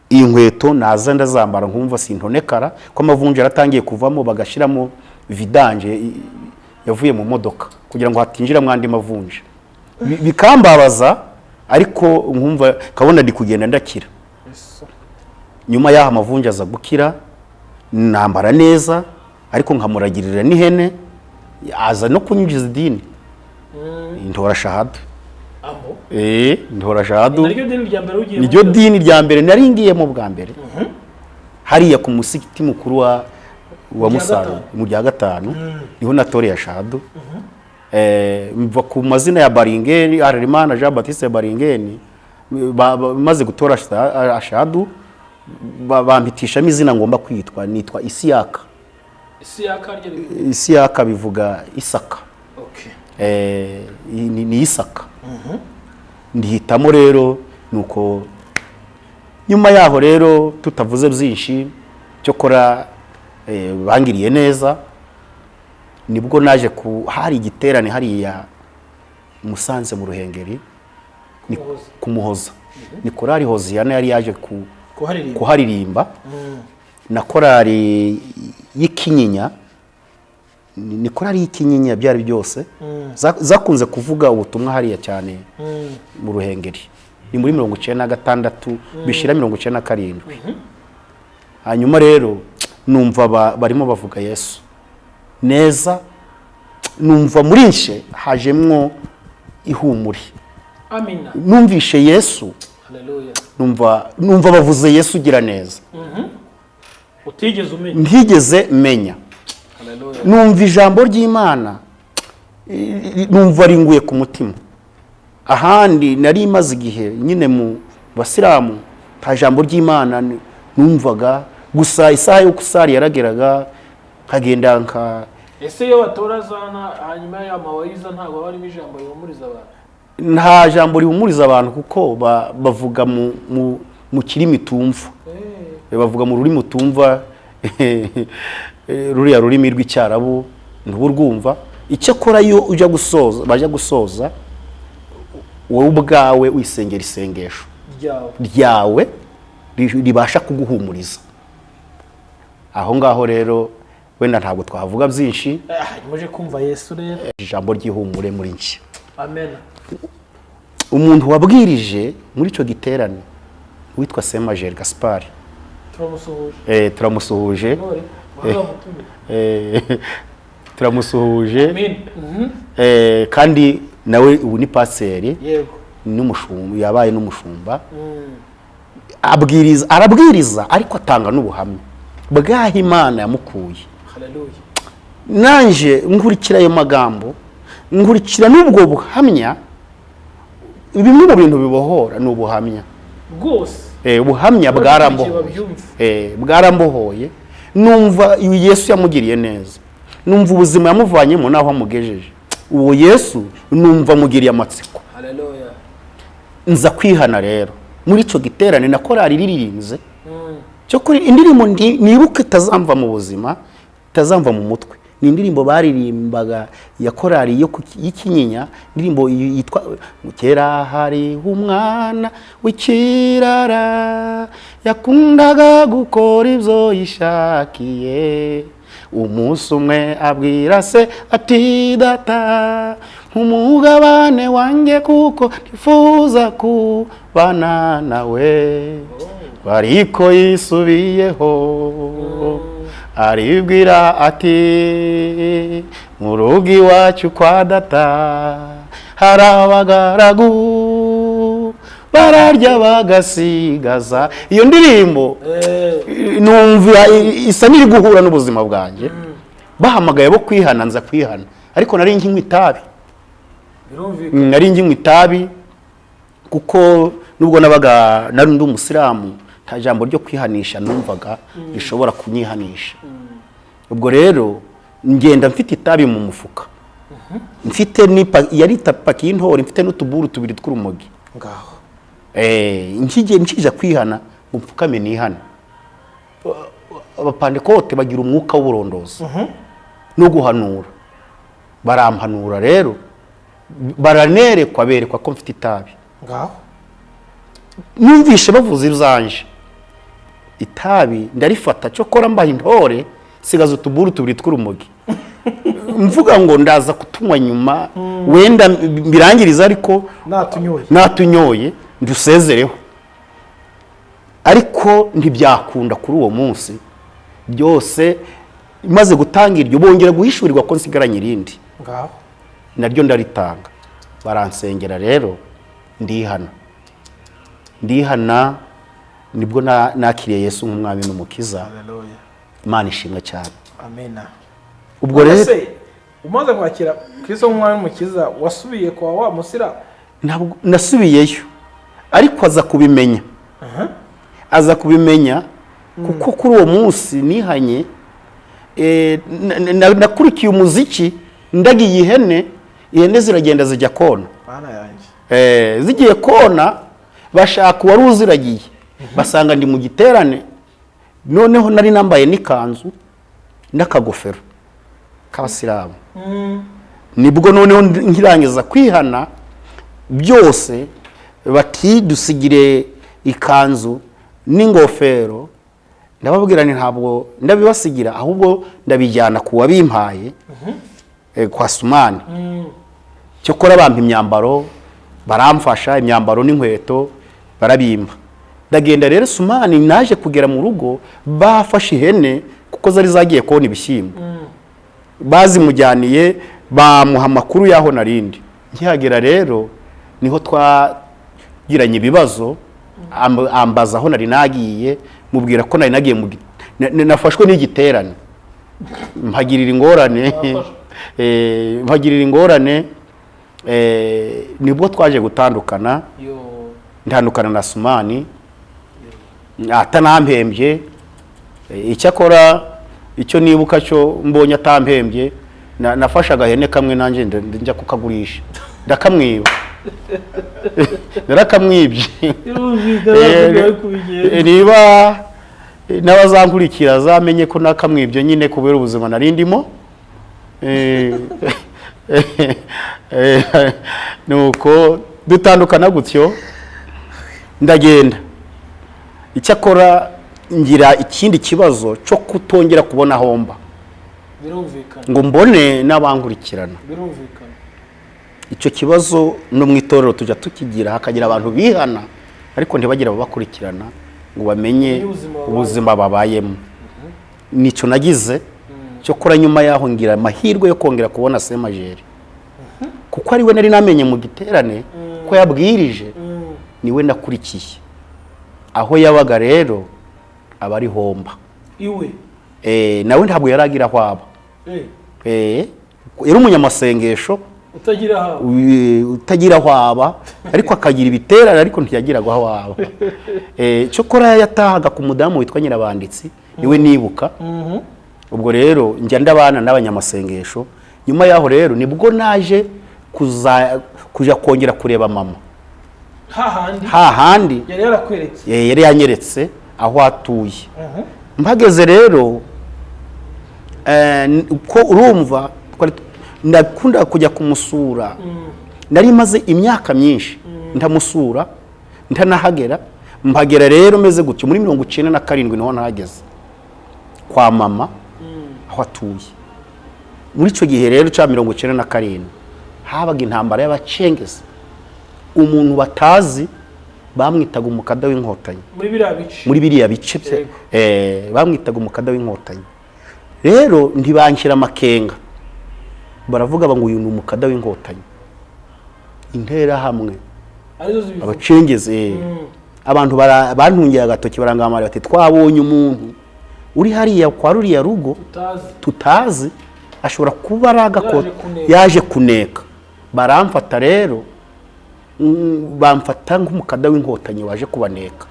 inkweto naza ndazambara nkumva sintonekara ko amavunje aratangiye kuvamo, bagashiramo vidanje yavuye mu modoka kugira ngo hatinjira mwandi mavunje. Bikambabaza ariko nkumva kabona ndi kugenda ndakira. Nyuma yaho amavunje aza gukira, nambara neza ariko nkamuragirira n'ihene, aza no kunyinjiza idini. Ntora shahada. Ntora shahada. Niryo dini rya mbere nari ngiyemo bwa mbere. Hariya ku musigiti mukuru wa Musaro mu rya gatanu niho natoreye shahada. Mva ku mazina ya Baringeni, RY'Imana Jean Baptiste Baringeni, maze gutora shahada bampitishamo izina ngomba kwitwa, nitwa Isiyaka. Isiyaka bivuga Isaka. Ni Isaka. Ndihitamo rero nuko nyuma yaho rero tutavuze byinshi cyo kora bangiriye neza, nibwo naje hari igiterane hariya Musanze mu Ruhengeri ku Muhoza. Ni korali Hoziyana yari yaje kuharirimba na korali y'Ikinyinya. Ni korali y'Ikinyinya byari byose zakunze kuvuga ubutumwa hariya cyane mu Ruhengeri. Ni muri 1996 bishira 1997. Hanyuma rero numva barimo bavuga Yesu neza, numva muri nshe hajemwo ihumure. Amina. Numvishe Yesu. Haleluya. Numva bavuze Yesu gira neza. Utigeze umenya. Ntigeze menya. Haleluya. Numva ijambo ry'Imana, numva ringuye ku mutima. Ahandi nari maze igihe nyine mu Basilamu ta jambo ry'Imana numvaga, gusa isaha yo kusari yarageraga kagenda nka ese yo batorazana hanyuma ya mawayiza ntago barimo ijambo rihumuriza abantu. Nta jambo rihumuriza abantu kuko bavuga mu kirimi tumva. Bavuga mu rurimi tumva ruriya rurimi rw'icyarabu ntuburwumva. Icyo kora yo ujya gusoza, baje gusoza wowe ubwawe wisengera isengesho ryawe ribasha kuguhumuriza. Aho ngaho rero wenda ntabwo twavuga byinshi. Muje kumva Yesu rero. Ijambo ry'ihumure muri nshya. Amen. Umuntu wabwirije muri ico giterane witwa Semajeri Gaspard. Turamusuhuje. Turamusuhuje. Turamusuhuje. Amen. Kandi nawe ubu ni paseri. Yego. N'umushumba, yabaye n'umushumba. Arabwiriza ariko atanga n'ubuhamya bwaho Imana yamukuye. Haleluya. Nanje nkurikira ayo magambo, nkurikira n'ubwo buhamya. Bimwe mu bintu bibohora n'ubuhamya rwose. Ubuhamya bwarambohoye. Numva Yesu yamugiriye neza, numva ubuzima yamuvanyemo naho amugejeje. Uwo Yesu numva mugiriye amatsiko. Haleluya. Nza kwihana rero muri ico giterane na korali riririnze. Cyo kuri indirimbo nibuke itazamva mu buzima, itazamva mu mutwe. Ni indirimbo baririmbaga ya korali yo y'Ikinyinya, indirimbo yitwa Kera hari umwana w'ikirara yakundaga gukora ibyo yishakiye. Umunsi umwe abwira se ati data umugabane wanjye kuko nifuza kubana nawe. Bariko yisubiyeho aribwira ati mu rugo iwacu kwa data hari abagaragu bararya bagasigaza. Iyo ndirimbo numva isa n'iri guhura n'ubuzima bwanjye. Bahamagaye bo kwihana, nza kwihana ariko nari nkinywa itabi. Nari nkinywa itabi kuko nubwo nabaga nari ndi umusilamu, nta jambo ryo kwihanisha numvaga rishobora kunyihanisha. Ubwo rero ngenda mfite itabi mu mufuka mfite yari paki y'intore, mfite n'utuburu tubiri tw'urumogi ngaho nkija kwihana ngo mpfukame nihana. Abapandekote bagira umwuka w'uburondozi no guhanura, barampanura rero baranerekwa, berekwa ko mfite itabi ngaho. Numvishe bavuze izanje itabi, ndarifata cyo kora mbaye intore, sigaza utuburu tubiri tw'urumogi mvuga ngo ndaza kutunywa nyuma wenda mbirangiriza, ariko natunyoye ndusezereho. Ariko ntibyakunda kuri uwo munsi, byose imaze gutanga iryo bongera guhishurirwa ko nsigaranye irindi ngaho, naryo ndaritanga. Baransengera rero ndihana nibwo nakiriye Yesu nk'umwami n'umukiza. Imana ishimwe cyane. Amen. Ubwo rero umaze kwakira Kristo nk'umwami n'umukiza, wasubiye kwa wa musira? Ntabwo nasubiyeyo, ariko aza kubimenya kuko kuri uwo munsi nihanye, nakurikiye umuziki, ndagiye ihene ziragenda zijya kona. Bana yanjye zigiye kona, bashaka uwari uziragiye, basanga ndi mu giterane. Noneho nari nambaye n'ikanzu n'akagofero k'abasilamu. Nibwo noneho nkirangiza kwihana byose, bati dusigire ikanzu n'ingofero. Ndababwira ni ntabwo ndabibasigira, ahubwo ndabijyana ku wabimpaye kwa Sumani. Cyokora bampa imyambaro, baramfasha imyambaro n'inkweto barabimpa. Ndagenda rero Sumani, naje kugera mu rugo bafashe ihene kuko zari zagiye kona ibishyimbo. Bazimujyaniye, bamuha amakuru yaho narindi. Nkihagera rero niho twagiranye ibibazo, ambaza aho nari nagiye, mubwira ko nari nagiye nafashwe n'igiterane, mpagirira ingorane. Nibwo twaje gutandukana, ntandukana na Sumani atanampembye. Icyakora icyo nibuka cyo mbonye atampembye, nafashe agahene kamwe nanjye njya kukagurisha, ndakamwiba. Narakamwibye. Niba n'abazankurikira zamenye ko nakamwibye nyine kubera ubuzima narindimo. Nuko dutandukana gutyo, ndagenda. Icyakora ngira ikindi kibazo cyo kutongera kubona homba, ngo mbone n'abankurikirana. Icyo kibazo no mu itorero tujya tukigira, hakagira abantu bihana ariko ntibagira ababakurikirana ngo bamenye ubuzima babayemo. Nicyo nagize. Cyokora nyuma yaho ngira amahirwe yo kongera kubona Semajeri, kuko ari we nari namenye mu giterane ko yabwirije, niwe nakurikiye. Aho yabaga rero aba ari homba iwe. Nawe ntabwo yaragira hwaba. Yari umunyamasengesho utagira hwaba, ariko akagira ibiterane, ariko ntiyagira hwaba. Cyokora yatahaga ku mudamu witwa Nyirabanditsi, niwe nibuka. Ubwo rero njya ndabana n'abanyamasengesho. Nyuma yaho rero nibwo naje kuja kongera kureba mama hahandi yari yanyeretse aho atuye. Mpageze rero ko urumva ndakunda kujya kumusura. Nari maze imyaka myinshi ndamusura, ntanahagera. Mpagera rero meze gutyo muri 1997 niho nahageze kwa mama aho atuye. Muri icyo gihe rero cya 1997 habaga intambara y'abacengezi. Umuntu batazi bamwitaga umukada w'Inkotanyi. Muri biriya bice bamwitaga umukada w'Inkotanyi. Rero ntibanshyira amakenga, baravuga ngo uyu ni umukada w'Inkotanyi. Intera hamwe abacengezi, abantu bantungiye agatoki barangamara bati twabonye umuntu uri hariya kwa ruriya rugo tutazi, ashobora kuba aragakora yaje kuneka. Baramfata rero, bamfata nk'umukada w'Inkotanyi waje kubaneka.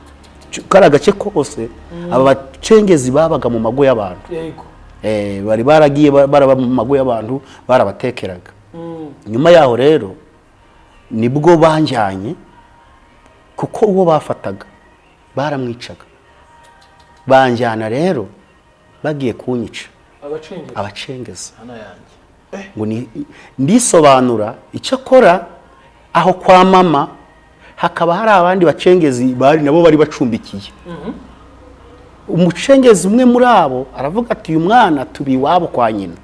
Kari agace kose aba bacengezi babaga mu mago y'abantu. Bari baragiye baraba mu mago y'abantu, barabatekeraga. nyuma yaho rero nibwo banjyanye kuko uwo bafataga baramwicaga, banjyana rero bagiye kunyica abacengeza ngo ndisobanura icyo akora aho kwa mama hakaba hari abandi bacengezi bari nabo bari bacumbikiye. Umucengezi umwe muri abo aravuga ati uyu mwana tubi iwabo kwa nyina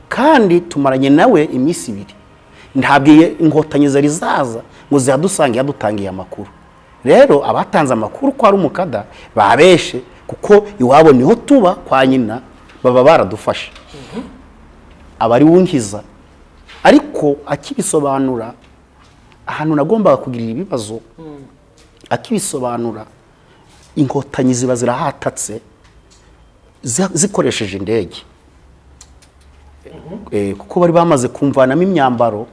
kandi tumaranye nawe iminsi 2, ntabwiye Inkotanyi zari zaza ngo zihadusange yadutangiye amakuru. Rero abatanze amakuru ko ari umukada babeshe kuko iwabo niho tuba kwa nyina baba baradufashe. Abari wunkiza ariko akibisobanura ahantu nagombaga kugirira ibibazo, akibisobanura Inkotanyi ziba zirahatatse zikoresheje indege, kuko bari bamaze kumvanamo imyambaro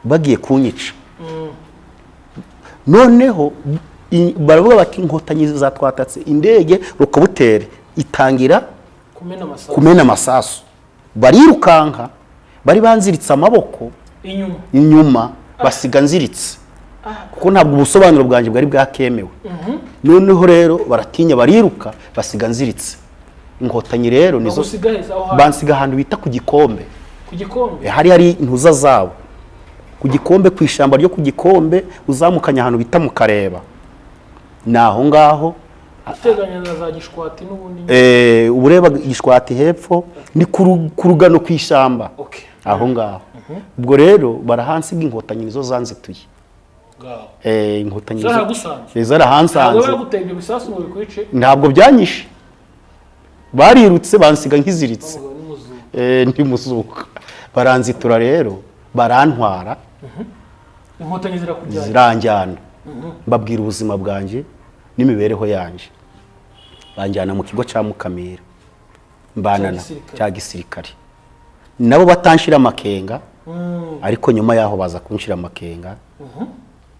bagiye kunyica. Noneho baravuga bati Inkotanyi zatwatatse indege Rukabutere itangira kumena amasasu, barirukanka bari banziritse amaboko inyuma basiga nziritse kuko ntabwo ubusobanuro bwanjye bwari bwakemewe. Noneho rero baratinya bariruka basiga nziritse. Inkotanyi rero nizo bansiga ahantu bita ku Gikombe, hari intuza zabo ku Gikombe, ku ishamba ryo ku Gikombe uzamukanya ahantu bita mu Kareba, naho ngaho uteganya na za Gishwati n'ubundi ureba Gishwati hepfo ni ku rugano ku ishamba aho ngaho. Ubwo rero barahansiga Inkotanyi nizo zanzituye. Inkotanyi zarahansanze ntabwo byanyishe, barirutse bansiga nkiziritse ndi muzuka, baranzitura rero barantwara. Inkotanyi ziranjyana mbabwira ubuzima bwanjye n'imibereho yanjye, banjyana mu kigo cya Mukamira mbanana cya gisirikare, nabo batanshira amakenga ariko nyuma yaho baza kunshira amakenga.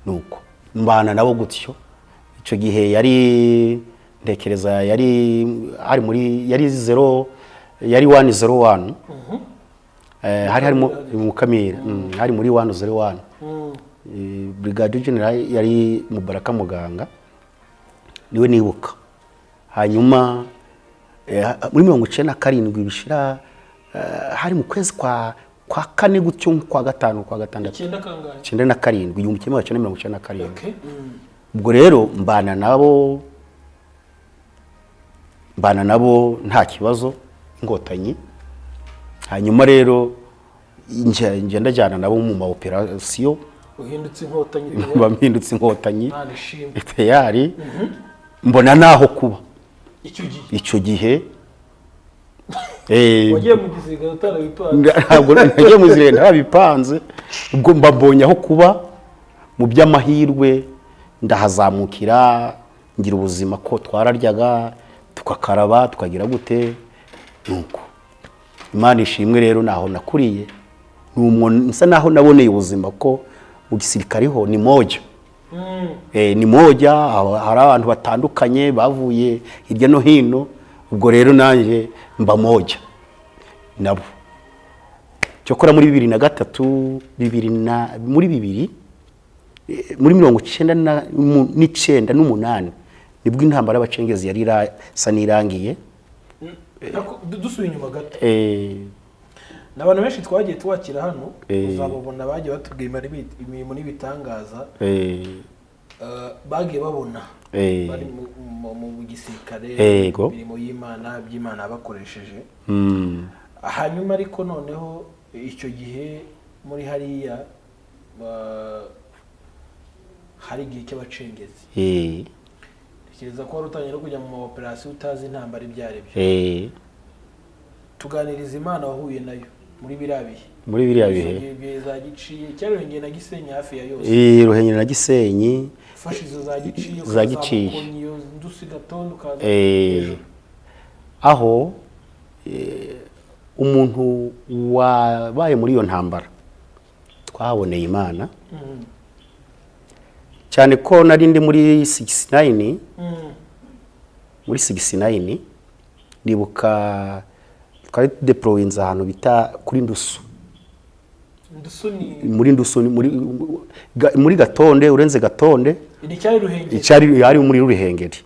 Nuko mbana nabo gutyo. Icyo gihe yari ntekereza yari 101 hari harimo Mukamira, hari muri 101. Brigadier General yari Mubaraka Muganga niwe nibuka. Hanyuma muri 1997 bishira hari mu kwezi kwa 4 gutyo kwa 5 kwa 6 97 1997. Ubwo rero mbana nabo nta kibazo Inkotanyi. Hanyuma rero nje ndajyana nabo mu ma operation, uhindutse Inkotanyi tayari mbona naho kuba icyo gihe. Wagiye mu gisirikare utarabipanze? Ntabwo nagiye mu gisirikare ntarabipanze, ubwo mbabonye aho kuba mu by'amahirwe ndahazamukira, ngira ubuzima ko twararyaga tukakaraba tukagira gute. Nuko Imana ishimwe rero naho nakuriye, nsa naho naboneye ubuzima ko mu gisirikare ho ni moja. Ni moja, hari abantu batandukanye bavuye hirya no hino. Ubwo rero nanje mba moja nabo. Cyokora muri 2003 muri 1998 nibwo intambara y'abacengezi yari irasa nirangiye. Dusuye inyuma gato, n'abantu benshi twagiye tuwakira hano uzababona bagiye batubwira imirimo n'ibitangaza bagiye babona bari mu gisirikare, imirimo y'Imana by'Imana bakoresheje. Hanyuma ariko noneho icyo gihe muri hariya hari igihe cy'abacengezi, tekereza ko wari utangiye no kujya mu operation utazi intambara ibyare byo. Tuganiriza Imana wahuye nayo muri biriya bihe za Giciye cyangwa Ruhengeri na Gisenyi hafi ya yose. Ruhengeri na Gisenyi fashizo za Giciye ndusigatondu kaza aho umuntu wabaye muri iyo ntambara twaboneye Imana. Cyane ko nari ndi muri 69 muri 69 ndibuka twari deployinze ahantu bita kuri Ndusu muri Ndusu muri Gatonde, urenze Gatonde icyari ari muri Ruhengeri.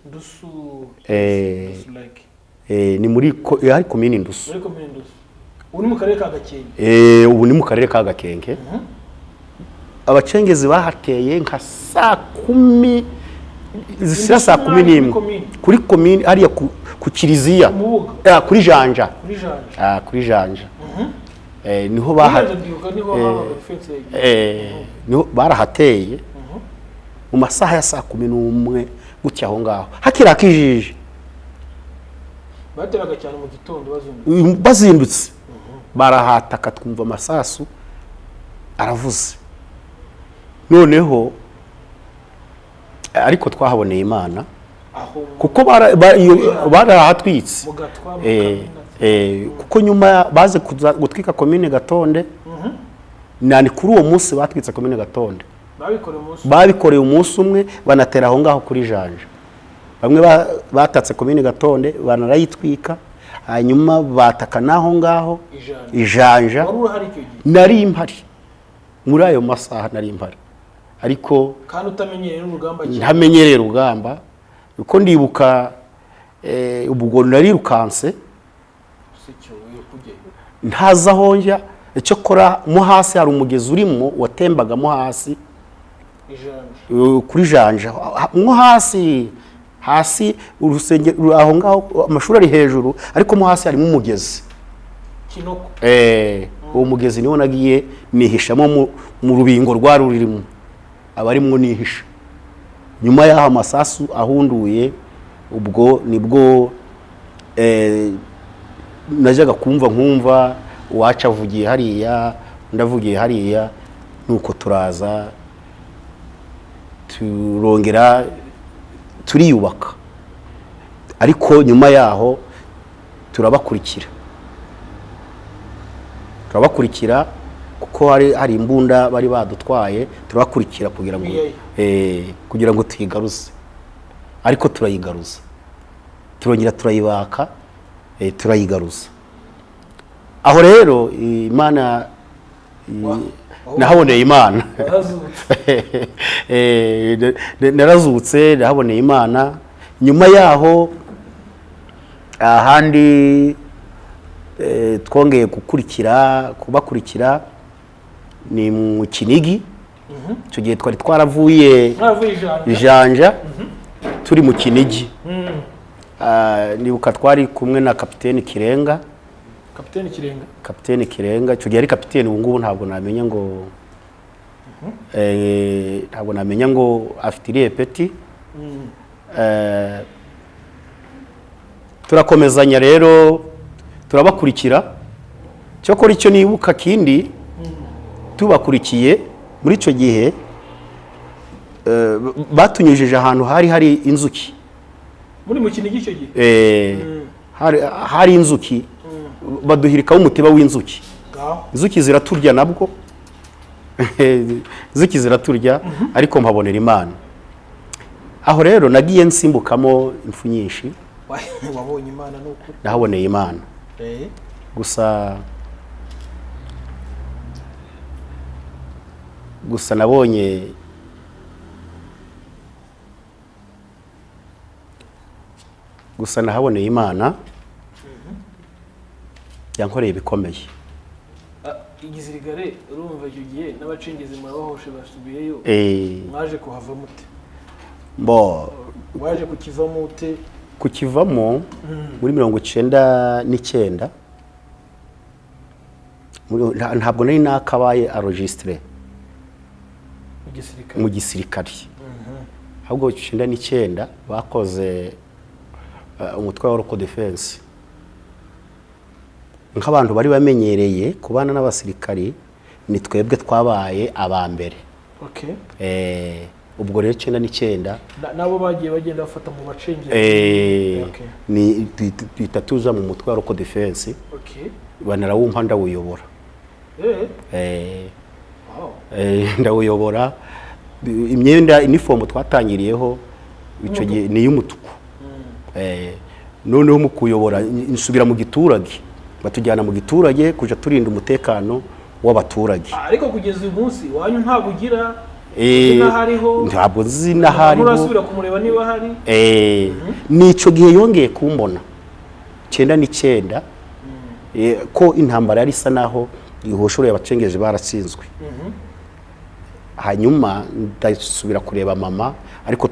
Ni muri ari komini Ndusu. Ubu ni mu karere ka Gakenke. Ubu ni mu karere ka Gakenke. Abacengezi bahateye nka saa 10 zisira saa 11 kuri komini hariya ku Kiliziya kuri Janja. Kuri Janja. Niho barahateye mu masaha ya saa 11 gutya aho ngaho hakirakijije. Bateraga cyane mu gitondo bazindutse barahataka twumva amasasu aravuze. Noneho ariko twahaboneye Imana kuko barahatwitse kuko nyuma baze gutwika komine Gatonde nani kuri uwo munsi batwitse komine Gatonde babikoreye umunsi umwe banatera aho ngaho kuri Janja. Bamwe batatse komine Gatonde banarayitwika hanyuma bataka naho ngaho Ijanja. Nari impari muri ayo masaha, nari impari ariko kandi utamenyereye urugamba ntamenyereye urugamba uko ndibuka ubwo narirukanse ntaza honja icyo kora mu hasi hari umugezi urimo watembaga mu hasi kuri Janja mu hasi urusengero aho ngaho amashuri ari hejuru ariko mu hasi harimo umugezi Kinoko. Uwo mugezi niwo nagiye nihishamo mu rubingo rwa ruririmo abarimwo nihisha. Nyuma y'aho amasasu ahunduye ubwo nibwo najaga nkumva uwaca avugiye hariya ndavugiye hariya nuko turaza turongera turiyubaka ariko nyuma yaho turabakurikira kuko hari imbunda bari badutwaye turabakurikira kugira ngo tuyigaruze ariko turayigaruza turongera turayibaka turayigaruza. Aho rero Imana nahaboneye Imana narazutse nahaboneye Imana. Nyuma yaho ahandi twongeye kubakurikira ni mu Kinigi. Icyo gihe twari twaravuye Ijanja turi mu Kinigi. Nibuka twari kumwe na Kapiteni Kirenga. Kapiteni Kirenga icyo gihe ari kapiteni, ubu ngubu ntabwo namenya ngo afite iriye peti. Turakomezanya rero turabakurikira. Cyokora icyo nibuka kindi tubakurikiye muri icyo gihe batunyujije ahantu hari inzuki. Muri mu Kinigi icyo gihe hari inzuki baduhirikaho umutiba w'inzuki. Inzuki ziraturya nabwo inzuki ziraturya ariko mpabonera Imana. Aho rero nagiye nsimbukamo impfu nyinshi. Wabonye Imana nuko nahaboneye Imana. Gusa nabonye nahaboneye Imana yankoreye bikomeye. Igisirikare urumva icyo gihe n'abacengezi murabahoshe basubiyeyo mwaje kuhava mute? Waje kukivamo ute? Kukivamo muri 1999 ntabwo nari nakabaye enregistré mu gisirikare. Ahubwo 1999 bakoze umutwe wa local defense nk'abantu bari bamenyereye kubana n'abasirikari, ni twebwe twabaye abambere. Ubwo rero 1999 nabo bagiye bagenda bafata mu bacengezi. Ni twitatuza mu mutwe wa local defense. Banarawumpa ndawuyobora. Ndawuyobora. Imyenda uniform twatangiriyeho icyo gihe ni y'umutuku. Noneho mu kuyobora insubira mu giturage, batujyana mu giturage kuja turinda umutekano w'abaturage. Ariko kugeza uyu munsi wanyu ntabwo ugira ntabwo nzi n'ahariho, murasubira kumureba niba hari. Nico gihe yongeye kumbona 9 ko intambara yari isa naho ihoshoro y'abacengeje baratsinzwe. Hanyuma ndasubira kureba mama, ariko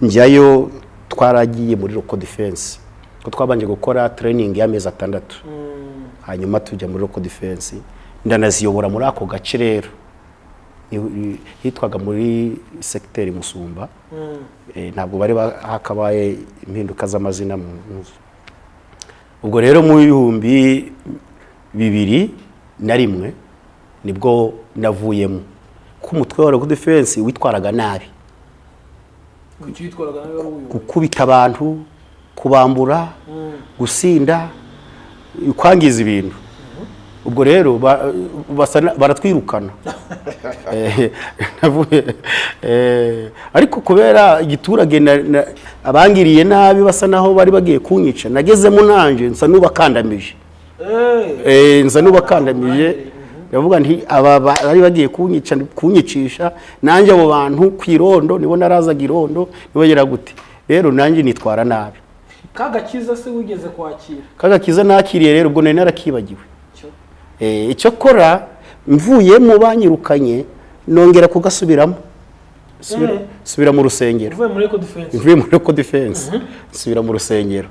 njyayo twaragiye muri local defense ko twabanje gukora training y'amezi 6. Hanyuma tujya muri local defense, ndanaziyobora muri ako gace rero hitwaga muri secteur Musumba. Ntabwo bari hakabaye impinduka z'amazina mu ubwo rero mu 2001 nibwo navuyemo ku mutwe wa local defense witwaraga nabi, gukubita abantu, kubambura, gusinda, kwangiza ibintu. Ubwo rero baratwirukana. Ariko kubera igiturage abangiriye nabi basa naho bari bagiye kunyica, nagezemo nanje nsa n'ubakandamije. Nsa n'ubakandamije, ndavuga nti aba bari bagiye kunyicisha, nanje abo bantu kwirondo nibo narazaga irondo nibagera gute. Rero nanje nitwara nabi. Kagakiza se wigeze kwakira? Kagakiza nakiriye rero, ubwo nari narakibagiwe. Icyo kora mvuye mu banyirukanye nongera kugasubiramo. Subira mu rusengero. Mvuye muri local defense. Subira mu rusengero.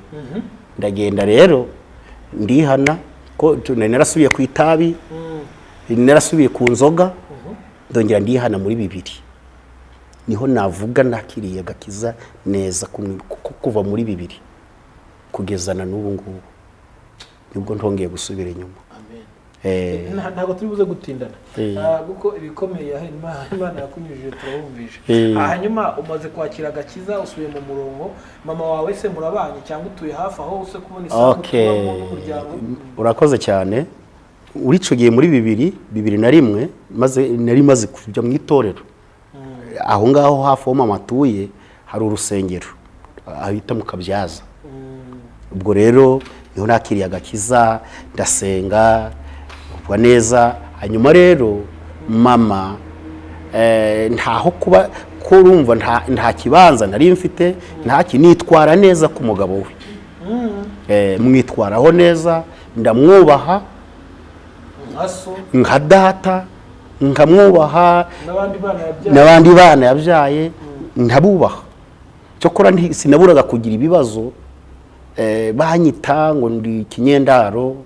Ndagenda rero ndihana ko narasubiye ku itabi, narasubiye ku nzoga, ndongera ndihana muri 2. Niho navuga nakiriye gakiza neza kuva muri 2 kugezana n'ubu ngubu. Nibwo ntongeye gusubira inyuma. Ntabwo turi buze gutindana kuko ibikomeye Imana yakunyujije turabumvisha. Hanyuma umaze kwakira agakiza, usubiye mu murongo, mama wawe se murabanye cyangwa utuye hafi aho use kubona isambu n'umuryango? Urakoze cyane. Urico giye muri 2001 nari maze kujya mu itorero. Aho ngaho hafi aho mama atuye hari urusengero ahita mu Kabyaza. Ubwo rero niho nakiriye agakiza, ndasenga neza. Hanyuma rero mama ntaho kuba ko urumva nta kibanza nari mfite, nta kinitwara neza ku mugabo we. Mwitwaraho neza, ndamwubaha nka data, nkamwubaha n'abandi bana yabyaye ndabubaha. Cyokora sinaburaga kugira ibibazo, banyita ngo ndi kinyendaro,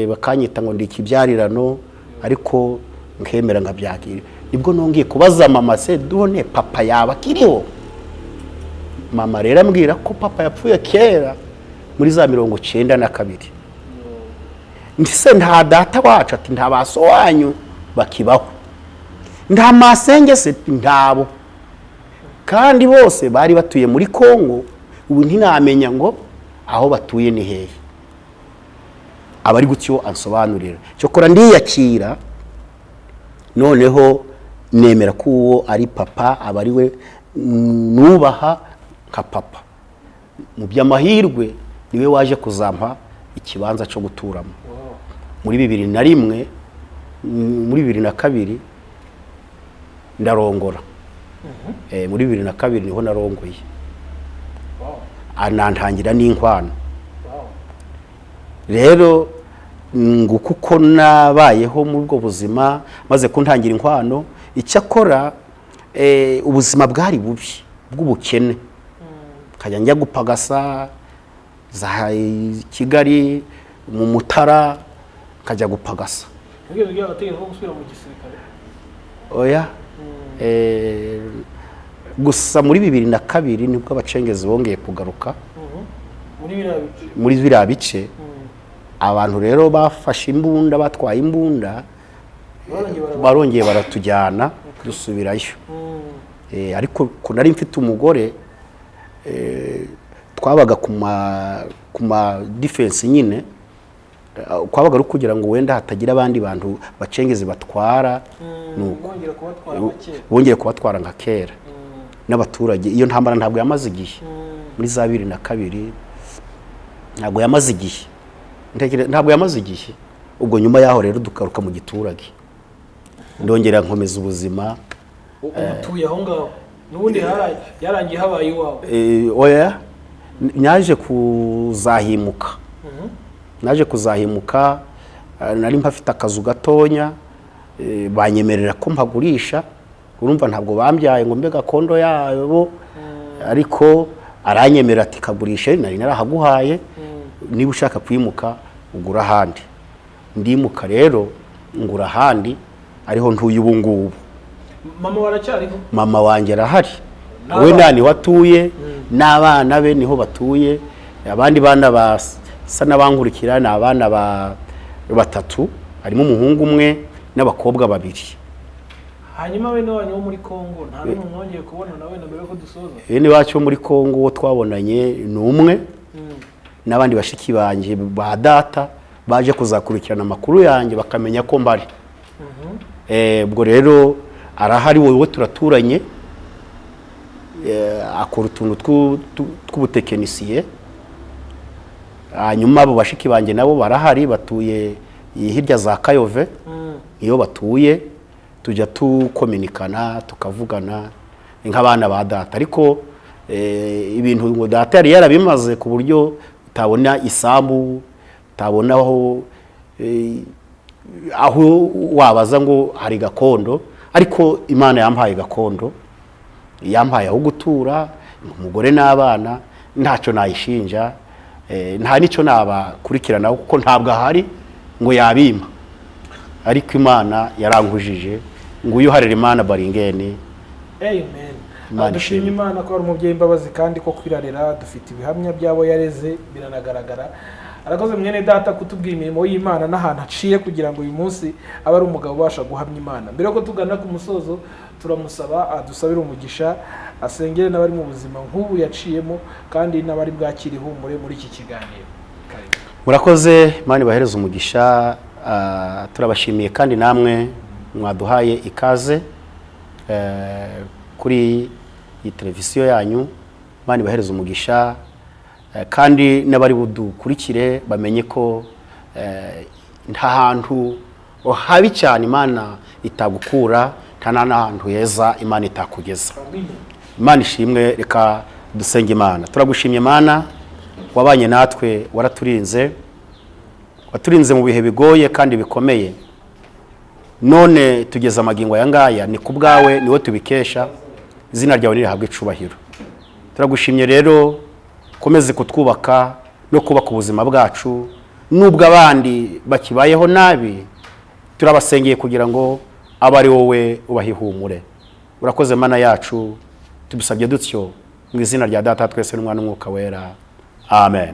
bakanyita ngo ndi ikibyarirano, ariko nkemera nkabyakira. Nibwo nongeye kubaza mama se done papa yaba kiriho. Mama rero ambwira ko papa yapfuye kera muri za 92. Ndise nta data wacu, ati nta baso wanyu bakibaho, nta masenge se ntabo, kandi bose bari batuye muri Kongo. Ubu ntinamenya ngo aho batuye ni hehe. Abari gutyo ansobanurira. Cyokora ndiyakira, noneho nemera ko uwo ari papa, abari we nubaha nka papa. Mu by'amahirwe niwe waje kuzampa ikibanza cyo guturamo. Muri 2001, muri 2002 ndarongora. Muri 2002 niho narongoye. Anantangira n'inkwano. Rero kuko nabayeho muri ubwo buzima maze kuntangira inkwano, icyakora ubuzima bwari bubi bw'ubukene. Kajya njya gupagasa za Kigali mu Mutara, kajya gupagasa. Oya, gusa muri 2002 nibwo abacengezi bongeye kugaruka muri biriya bice. Abantu rero bafashe imbunda, batwaye imbunda, barongeye baratujyana dusubirayo. Ariko ko nari mfite umugore, twabaga ku ma defense nyine, kwabaga ari kugira ngo wenda hatagira abandi bantu bacengezi batwara, nuko bongeye kubatwara nka kera n'abaturage. Iyo ntambara ntabwo yamaze igihe, muri za 2002 ntabwo yamaze igihe, ntabwo yamaze igihe. ubwo nyuma yaho rero dukaruka mu giturage ndongera nkomeza ubuzima. Utuye aho ngaho n'ubundi yarangiye habaye iwawe? Oya, naje kuzahimuka. Naje kuzahimuka, nari mpafite akazu gatonya, banyemerera ko mpagurisha. Urumva ntabwo bambyaye ngo mbe gakondo yabo, ariko aranyemerera ati kagurishe, nari narahaguhaye, niba ushaka kwimuka ugura ahandi. Ndimuka rero ngura ahandi, ariho ntuye ubu ngubu. Mama waracyariho? Mama wanjye arahari, we nani watuye, n'abana be niho batuye. Abandi bana basa n'abankurikira ni abana batatu, harimo umuhungu umwe n'abakobwa babiri. Hanyuma we n'abanyu bo muri Kongo nta n'umwe mwongeye kubona nawe na mbere ko dusoza? Bene bacu muri Kongo wo twabonanye ni umwe, n'abandi bashiki banjye ba data baje kuzakurikirana amakuru yanjye bakamenya ko mbari. Ubwo rero arahari, wowe turaturanye, akora utuntu tw'ubutekinisiye. Hanyuma abo bashiki banjye nabo barahari, batuye hirya za Kayove, iyo batuye tujya tukominikana tukavugana nk'abana ba data. Ariko ibintu ngo data yari yarabimaze ku buryo utabona isambu, utabona aho wabaza ngo hari gakondo. Ariko Imana yampaye gakondo, yampaye aho gutura, umugore n'abana, ntacyo nayishinja, nta nicyo nabakurikirana kuko ntabwo ahari ngo yabima. Ariko Imana yarankujije ngo uyuharire Imana baringene. Amen. Dushimye Imana ko ari umubyeyi imbabazi kandi ko kwirarira. Dufite ibihamya byabo yareze biranagaragara. Arakoze mwene data kutubwira imirimo y'Imana n'ahantu aciye kugira ngo uyu munsi abe ari umugabo ubasha guhamya Imana. Mbere ko tugana ku musozo, turamusaba adusabire umugisha, asengere n'abari mu buzima nk'ubu yaciyemo kandi n'abari bwakiri ihumure muri iki kiganiro. Murakoze, Imana ibahereze umugisha. Turabashimiye kandi namwe mwaduhaye ikaze kuri iyi televiziyo yanyu. Imana ibahereze umugisha, kandi n'abari budukurikire bamenye ko nta hantu habi cyane Imana itagukura, nta n'ahantu heza Imana itakugeza. Imana ishimwe. Reka dusenge Imana. Turagushimye Imana, wabanye natwe, waraturinze, waturinze mu bihe bigoye kandi bikomeye. None tugeze amagingo aya ngaya, ni kubwawe, niwe tubikesha. Izina ryawe nirihabwe icubahiro. Turagushimye rero, komeze kutwubaka no kubaka ubuzima bwacu. Nubwo abandi bakibayeho nabi, turabasengeye kugira ngo abari wowe ubahihumure. Urakoze Mana yacu, tubisabye dutyo mu izina rya Data twese n'Umwana n'Umwuka wera. Amen.